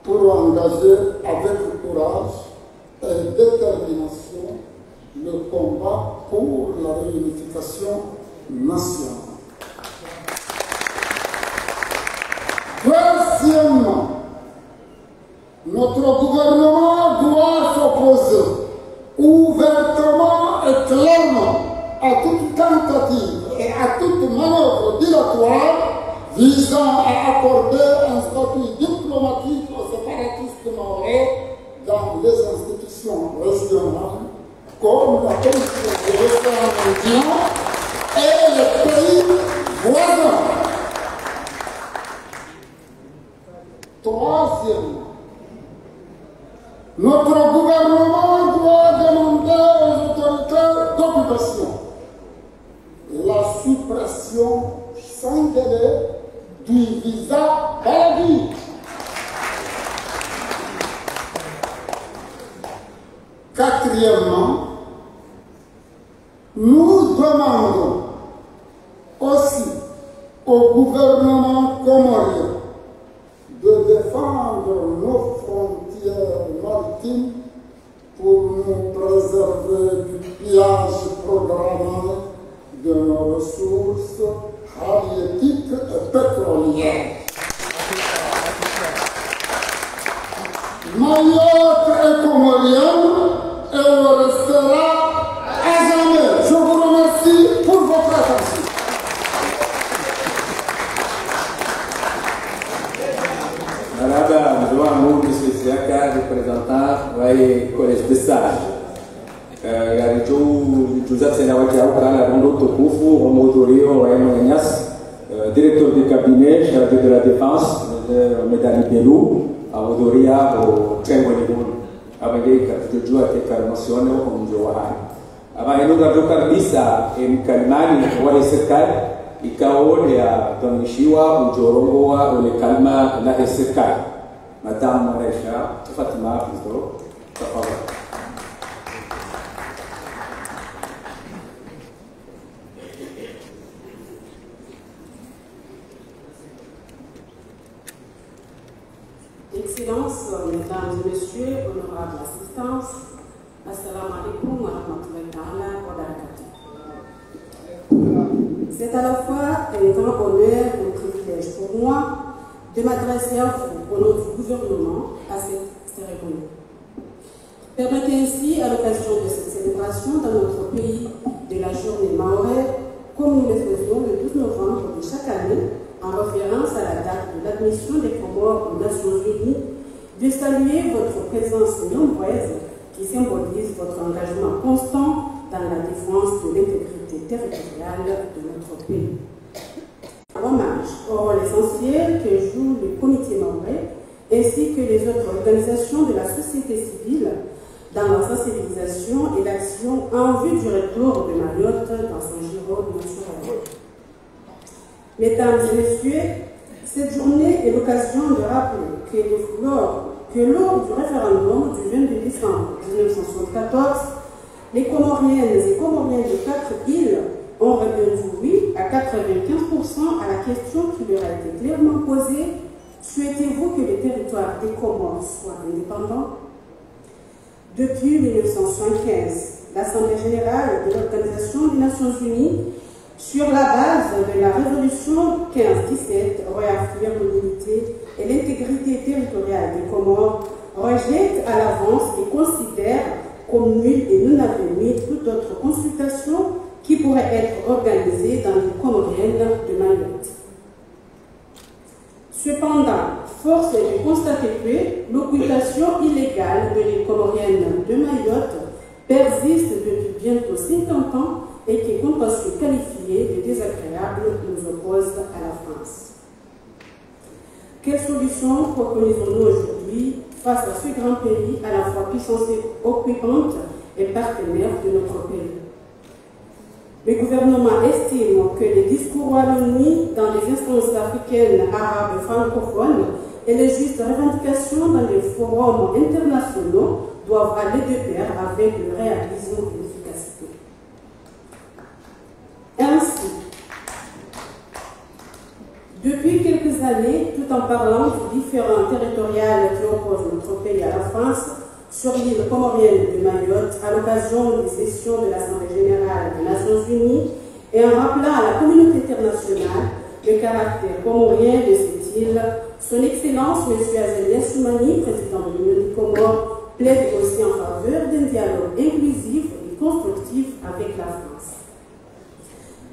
pour engager avec courage et détermination le combat pour la réunification nationale. Deuxièmement, notre gouvernement doit s'opposer ouvertement et clairement à toute tentative et à toute manœuvre dilatoire visant à accorder un statut diplomatique aux séparatistes maorais dans les institutions régionales comme la Commission de l'Océan Indien et les pays voisins. Troisièmement, notre gouvernement doit demander aux autorités d'occupation la suppression sans délai du visa Paradis. Quatrièmement, Quatrièmement, nous demandons aussi au gouvernement comorien de défendre nos frontières maritimes pour nous préserver du pillage programmé de nos ressources halieutiques et pétrolières. Mayotte est comorienne et le restera à jamais. Je vous remercie pour votre attention. Araba, João Moussa, représentant du Collège de Sages. Joseph Senawaki Aukara, Rondo Tokufu, Romodorio, Raymanias, directeur du cabinet, chargé de la défense, Medali Belou, Aodoria, au Trembonibun, Abagay, Jojo, Tekarmacione, comme Johan. Abagay, nous avons Carmissa et Kalmani, Wale Serkal. Ikao ya Donishiwa, Ujorongoa, Ulekalma, la Hesekai. Madame Maresha, Fatima, plutôt, Excellences, Mesdames et Messieurs, honorable assistance, Assalamu alaikum wa rahmatullahi wa barakatuh. C'est à la fois un grand honneur et un privilège pour moi de m'adresser à vous, au nom du gouvernement, à cette cérémonie. Permettez ainsi, à l'occasion de cette célébration dans notre pays de la journée mahorais, comme nous le faisons le 12 novembre de chaque année, en référence à la date de l'admission des Comores aux Nations Unies, de saluer votre présence nombreuse qui symbolise votre engagement constant dans la défense de l'intégrité territoriale de notre pays. Hommage au rôle essentiel que joue le comité mahorais ainsi que les autres organisations de la société civile dans la sensibilisation et l'action en vue du retour de Mayotte dans son giron naturel. Mesdames et messieurs, cette journée est l'occasion de rappeler que lors du référendum du 22 décembre 1974, les Comoriennes et Comoriens de 4 îles ont répondu oui à 95% à la question qui leur a été clairement posée: souhaitez-vous que les territoires des Comores soient indépendants? Depuis 1975, l'Assemblée générale de l'Organisation des Nations Unies, sur la base de la résolution 1517, réaffirme l'unité et l'intégrité territoriale des Comores, rejette à l'avance et considère comme nulle et non avenue toute autre consultation qui pourrait être organisée dans les Comoriennes de Mayotte. Cependant, force est de constater que l'occupation illégale de l'île comorienne de Mayotte persiste depuis bientôt 50 ans et qui contentieux qualifié de désagréable nous oppose à la France. Quelles solutions préconisons-nous aujourd'hui face à ce grand pays à la fois puissance occupante et partenaire de notre pays? Le gouvernement estime que les discours à l'ONU dans les instances africaines, arabes et francophones et les justes revendications dans les forums internationaux doivent aller de pair avec le réalisme et l'efficacité. Ainsi, depuis quelques années, tout en parlant du différend territorial qui oppose notre pays à la France, sur l'île comorienne de Mayotte, à l'occasion des sessions de l'Assemblée générale des Nations Unies, et en rappelant à la communauté internationale le caractère comorien de cette île, son Excellence M. Azélia Soumani, président de l'Union des Comores, plaide aussi en faveur d'un dialogue inclusif et constructif avec la France.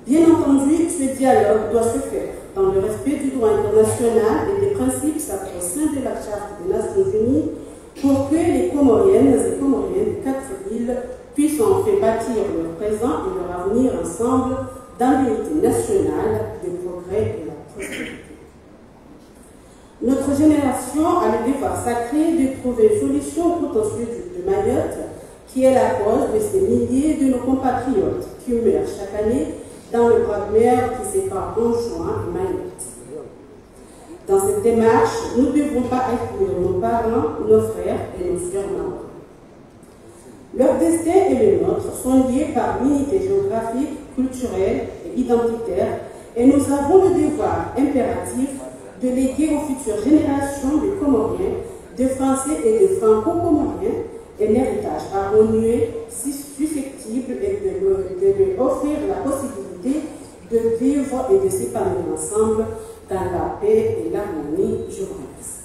Bien entendu, ce dialogue doit se faire dans le respect du droit international et des principes sacro-saints de la Charte des Nations Unies pour que les Comoriennes et Comoriens de 4 îles puissent en fait bâtir leur présent et leur avenir ensemble dans l'unité nationale, le progrès et la prospérité. Notre génération a le devoir sacré de trouver une solution au contentieux de Mayotte, qui est la cause de ces milliers de nos compatriotes qui meurent chaque année dans le bras de mer qui sépare Anjouan et Mayotte. Dans cette démarche, nous ne devons pas exclure nos parents, nos frères et nos sœurs membres. Leur destin et le nôtre sont liés par l'unité géographique, culturelle et identitaire, et nous avons le devoir impératif de léguer aux futures générations de Comoriens, de Français et de Franco-Comoriens un héritage harmonieux, susceptible de leur offrir la possibilité de vivre et de s'épanouir ensemble dans la paix et l'harmonie. Je vous remercie.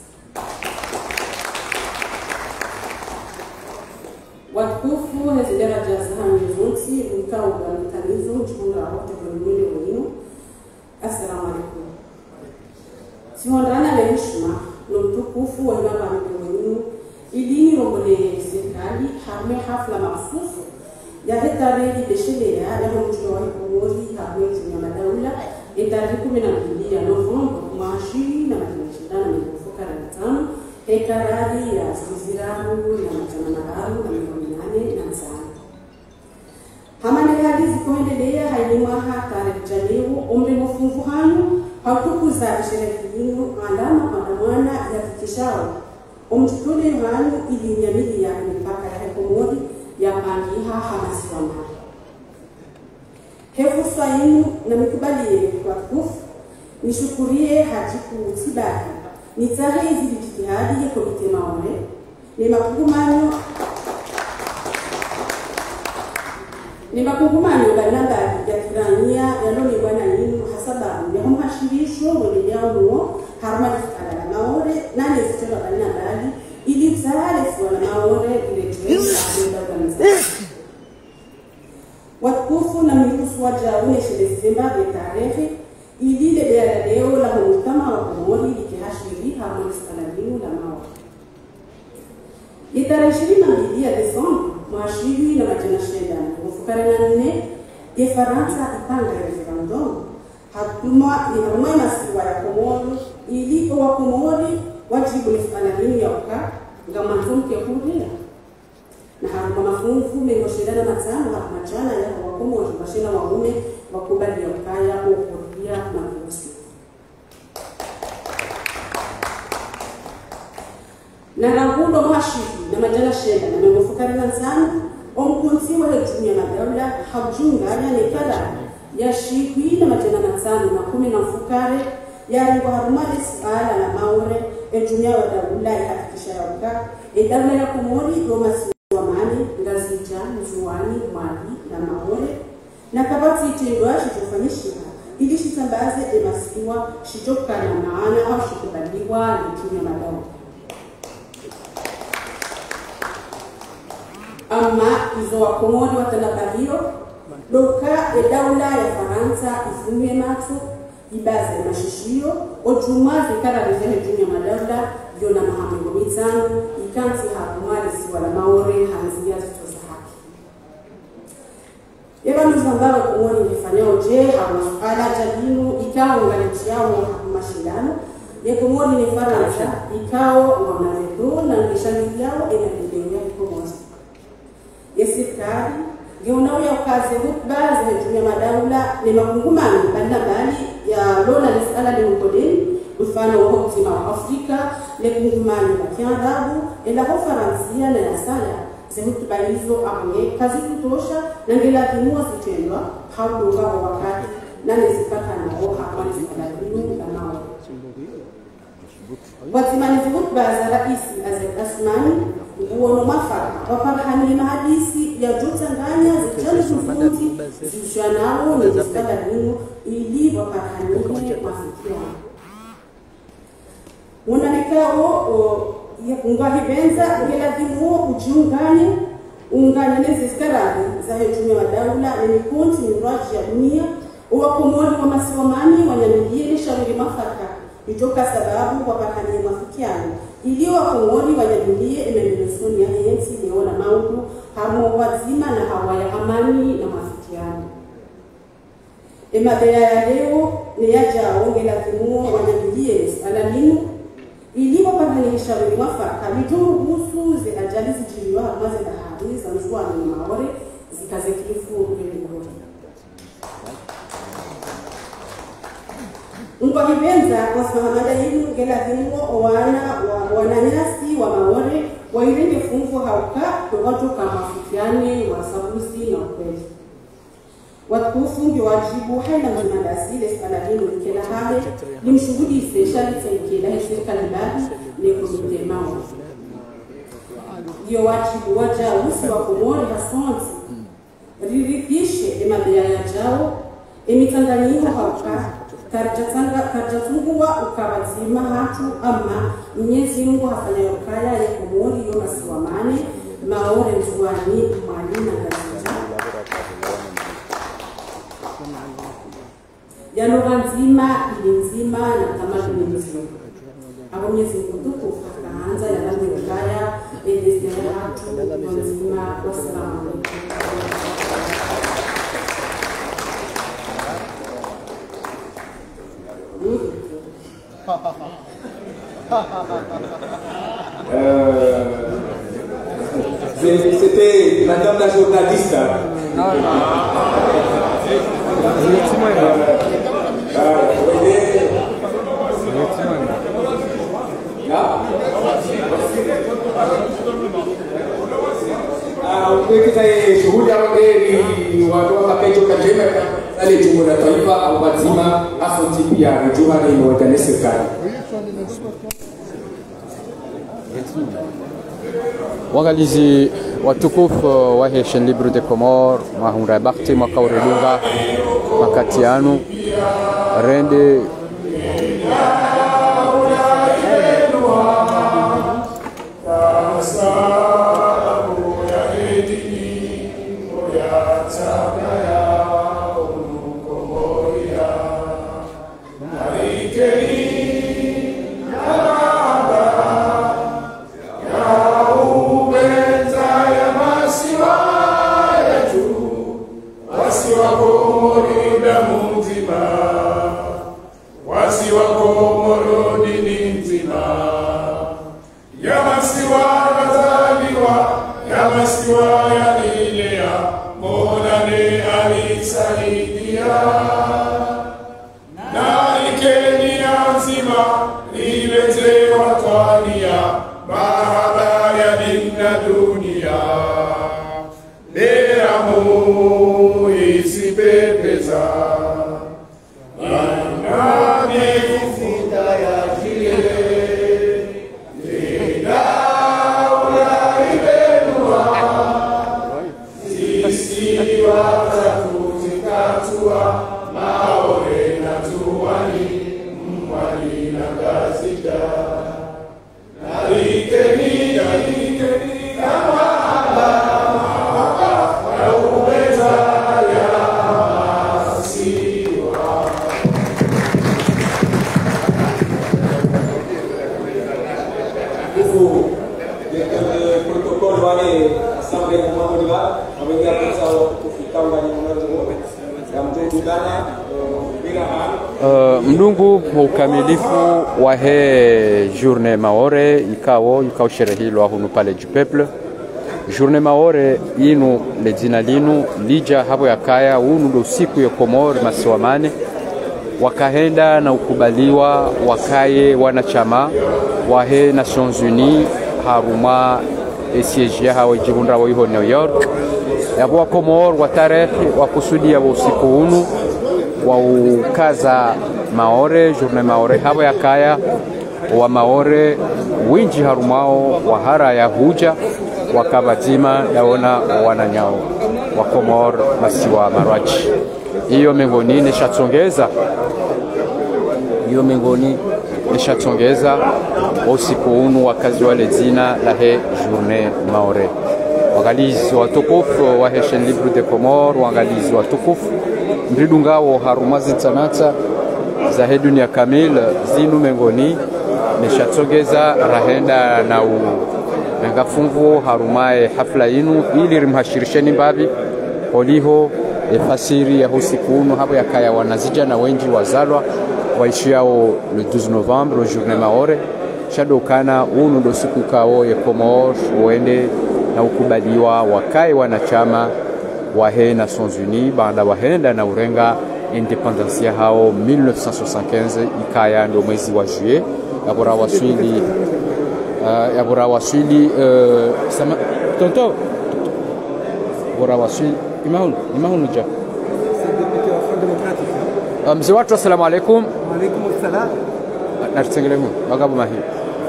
Watukufu hezidera jazaha mizunti mkao uganitanizo mchunga wote kwa mwili wenu. Assalamu alaikum. Siwandana na heshima na utukufu wa imama wenu ilini rombole serikali hamwe hafla mahsusu ya tarehe beshelea ya mjua wa Komori hamwe ya madaula tarehe 12 ya Novemba mwashi na mashindano ya kufukara tano hekarari ya Ziziramu na Mtanamararu na Minane na Msana. Hamane hadi zikoendelea hailimaha tarehe Janeiro ombe mofungu hanyu hautukuza sherekinu andama kwa mwana ya kikishao omtutule hanyu ili nyamili ya mipaka ya Komori ya pangiha hamasiwama. Hefu swahinu na mikubali kwa kufu nishukurie hajiku tibaki nitahe hizi jitihadi ya komite maone ni makungumanyo balanda ya kirania yaloni bwana yinu hasababu ya mhashirisho wale nuo harma ala maore nani zitela balanda ili tsale fuala maore ile tena ya watukufu na mikusu wajaune shile Desemba ya tarehe ili ile leo la mkutano wa Komori ikihashiri harma salamiu la maore Tarehe 22 ya Desemba mwashiri na majina shenda kufukara na nne ya Faransa ipanga referendum hatuma inamwe masiwa ya Komori ili wa Komori wajibu salamiu ya uka ngamantum ke kuria na haruma mafungu mengoshirana matano na majana ya wa Komori mashina waume wakubali ya ukaya au kuria na kuhusu na rangundo mwashiri na majana shenda na mengofukari na sana omkunti wa hejumia madaula haujunganya nekada ya shikwi na majana na sana na 10 na mfukare ya ringo harumali suala na maure hejumia wa daula ya hakikisha ya uka daula ya Komori romasi wa mani ngazija mzuani mali na maure na kabati itendwa shitofanyishika ili shitambaze emasiwa shitoka na maana au shikubaliwa na hejumia madaula ama izo wa Komori watanabahio doka daula ya Faransa ifunye matu ibaze mashishio ojuma zikara rejehe jumia madaula yona mahamungo mitano ikanti hakumari siwa la maore hanzia zitoza haki yeba nuzambara Komori nifanya oje ala jadinu ikao ngaliti yao mashindano ya Komori ni Faransa ikao wanavedo na ngishangi yao enabilio ya Komori Yesikari, geunao ya ukaze hutba za hejumia madaula ni makungumani banda bali ya lola nisala ni mkodeni mfano wa mzima wa Afrika ni kungumani wa Kiarabu ila kwa Faransia na ya sala za hutba hizo amwe kazi kutosha na ngela kimua zitendwa haudunga wa wakati na nizipaka na oha kwa nizipalabinu na mawa watimani hutba za raisi Asmani uono mafaka waparhani mahadisi ya jutanganya zijali tufuti zishanao na jiskada nino ili waparhani mafikiano unanekao ya kungahibenza ngelazimu ujiungane ungane neziskarari za hejumia madaula ni mikunti miraji ya dunia uwa Komori wa masiwamani wanyamilie shauri mafaka itoka sababu waparhani mafikiano iliyo Komori wanyamilie ememelesoni ya hensi leona maudu hamo wazima na hawaya amani na mafikiano emabea ya leo ni yaja ongela kimuo wanyamilie alalimu iliyo waparhani shauri mafaka mituru gusu ze ajali zijiliwa hamaze bahari za mzua na maore zikaze kifu ulimigori Ngwa hibenza wasmahamada yinu ngela dhimuo wana wananyasi wa maore wa irenge fungu hauka watu kama mafikiane, wasabuzi na ukweli. Watukufu ndio wajibu haina mzimandasi lespaladini ulikela hale limshuhudi speciali tsenkela serikali mbali ni komite mao. Ndio wajibu waja usi wa Komori hasonzi riridhishe emabea ya jao emitanganyiko hauka karjatungua ukabazima hatu ama Mwenyezi Mungu hafanya ukaya ya Komori yo masiwamane maore nzuani mwali na gazija ya lugha nzima ili nzima na tamaduni nzima. Abo Mwenyezi Mungu tukufu akaanza ya rangi ukaya edestere hatu nzima. Wassalamu alaikum. C'était madame la journaliste. Kita shuhuda wageni watu wa Kapeto Kajema ale jumu la taifa au wazima afonti pia na juma na inawadane serikali. Wangalizi watukufu wa Chaîne Libre des Comores mahunga bakti makauredunga makatianu rende mdungu ukamilifu wa he journée Maore ikao sherehilwa hunu pale du peuple. Journée Maore inu le jina linu lija hapo yakaya unu ndo siku ya Komori masiwamane wakahenda na ukubaliwa wakaye wanachama wa he Nations Unies haruma esiejia hawa jibunda wa hiyo New York yabo wa Komori wa tarehe wa kusudi ya usiku unu wa ukaza Maore journée Maore hapo yakaya wa Maore winji harumao wa hara ya huja wakabazima yaona wananyao wa Komor masiwa marwachi. Hiyo mengoni nishatsongeza usiku unu wakazi wale zina la he journée Maore. Wangalizi watukufu wa Chaîne Libre des Comores, wangalizi watukufu mridungao harumazi tsanata za he dunia kamil zinu mengoni nishatsongeza rahenda na ngafungu harumae hafla inu ili rimhashirisheni mbabi oliho efasiri ya usiku unu hapo yakaya wanazija na wenji wazalwa waishiao le 12 novembre journée Maore shadokana unu ndo siku kao ya Komor uende na ukubaliwa wakae wanachama wa he Nations Unies baada wahenda na urenga independence ya hao 1975 ikaya ndo mwezi wa juillet abora waswili ya bora wasili sama tonto bora wasili imahunu ja mzee watu assalamu alaikum. Wa alaikum assalam. Na tsengelemu bagabu mahi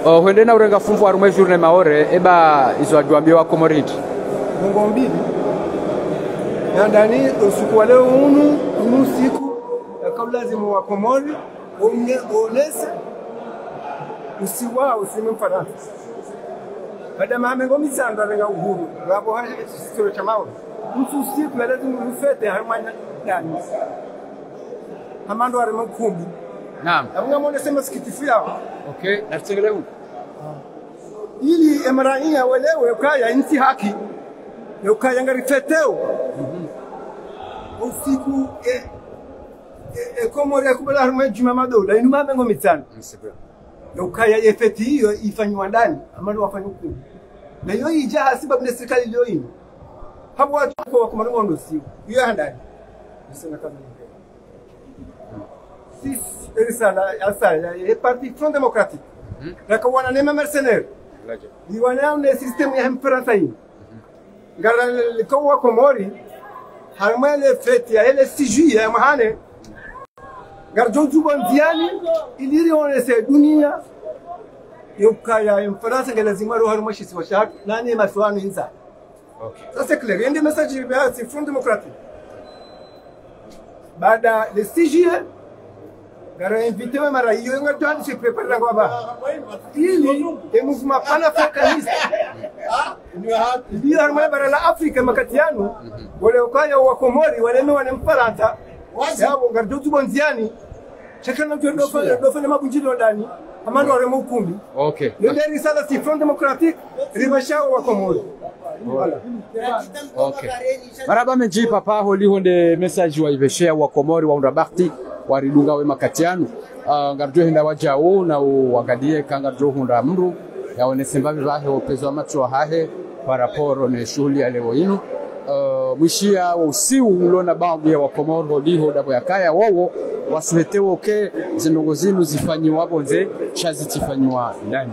huende na urenga fumfu arumwe journée maore eba izo adwambia wa komoriti Mungu mbili ya ndani usiku wa leo unu siku kabla lazima wa komori onese usiwa usimemfana baada mama ngomi sanda renga uhuru hapo haje sio cha mawe mtu siku lazima ufete harmanya ndani amando ari mkumbi. Naam. Abunga mwone sema sikitifu yao. Okay, na tsengelemu ili emraia welewe ukaya inti haki ukaya ngari feteo usiku komori akubala harumwe juma madola inu mama ngomi sana ukaya efeti hiyo ifanywa ndani amando wafanywa huko na hiyo ija hasiba bila serikali leo hii hapo watu kwa kumarunga ndo sio hiyo ndani nisema kama le Parti Front Démocratique. D'accord, on a les mêmes mercenaires. On a un système français. Gara le Kawa Komori, harma le fait, il y a les 6 juillet, mahane. Garjon Zubandiani, il y a les dunia. Yokaya en France que lazima roho harma shi swashak, nani maswani insa. Okay. Ça c'est clair. Il y a des messages du Front Démocratique. Bada le 6 juillet, Gara invité mara hiyo ngatani se prepare kwa ba. Ili mouvement panafricaniste. Ndio harma bara la Afrika makatiano. Wale ukaya wa Komori wale no wanemparanta. Yabo ngardo tubonziani. Chakana do fanya mabunjilo ndani. Amando wale mukumbi. Okay. Ndio risala si Front Démocratique ribashao wa Komori. Voilà. Okay. Maraba meji papa holi honde message wa iveshea wa Komori wa Undabakti waridunga we makatiano ngarjo hinda wajao na uangalie kangarjo hunda mru yaone sembavi bahe opezo amacho hahe paraporo ne shughuli ya leo inu mwishia wa usiu ulona baadhi ya Wakomoro liho dabo yakaya wowo wasiletewo ke zinongo zinu zifanyiwa bonze chazi tifanywa ndani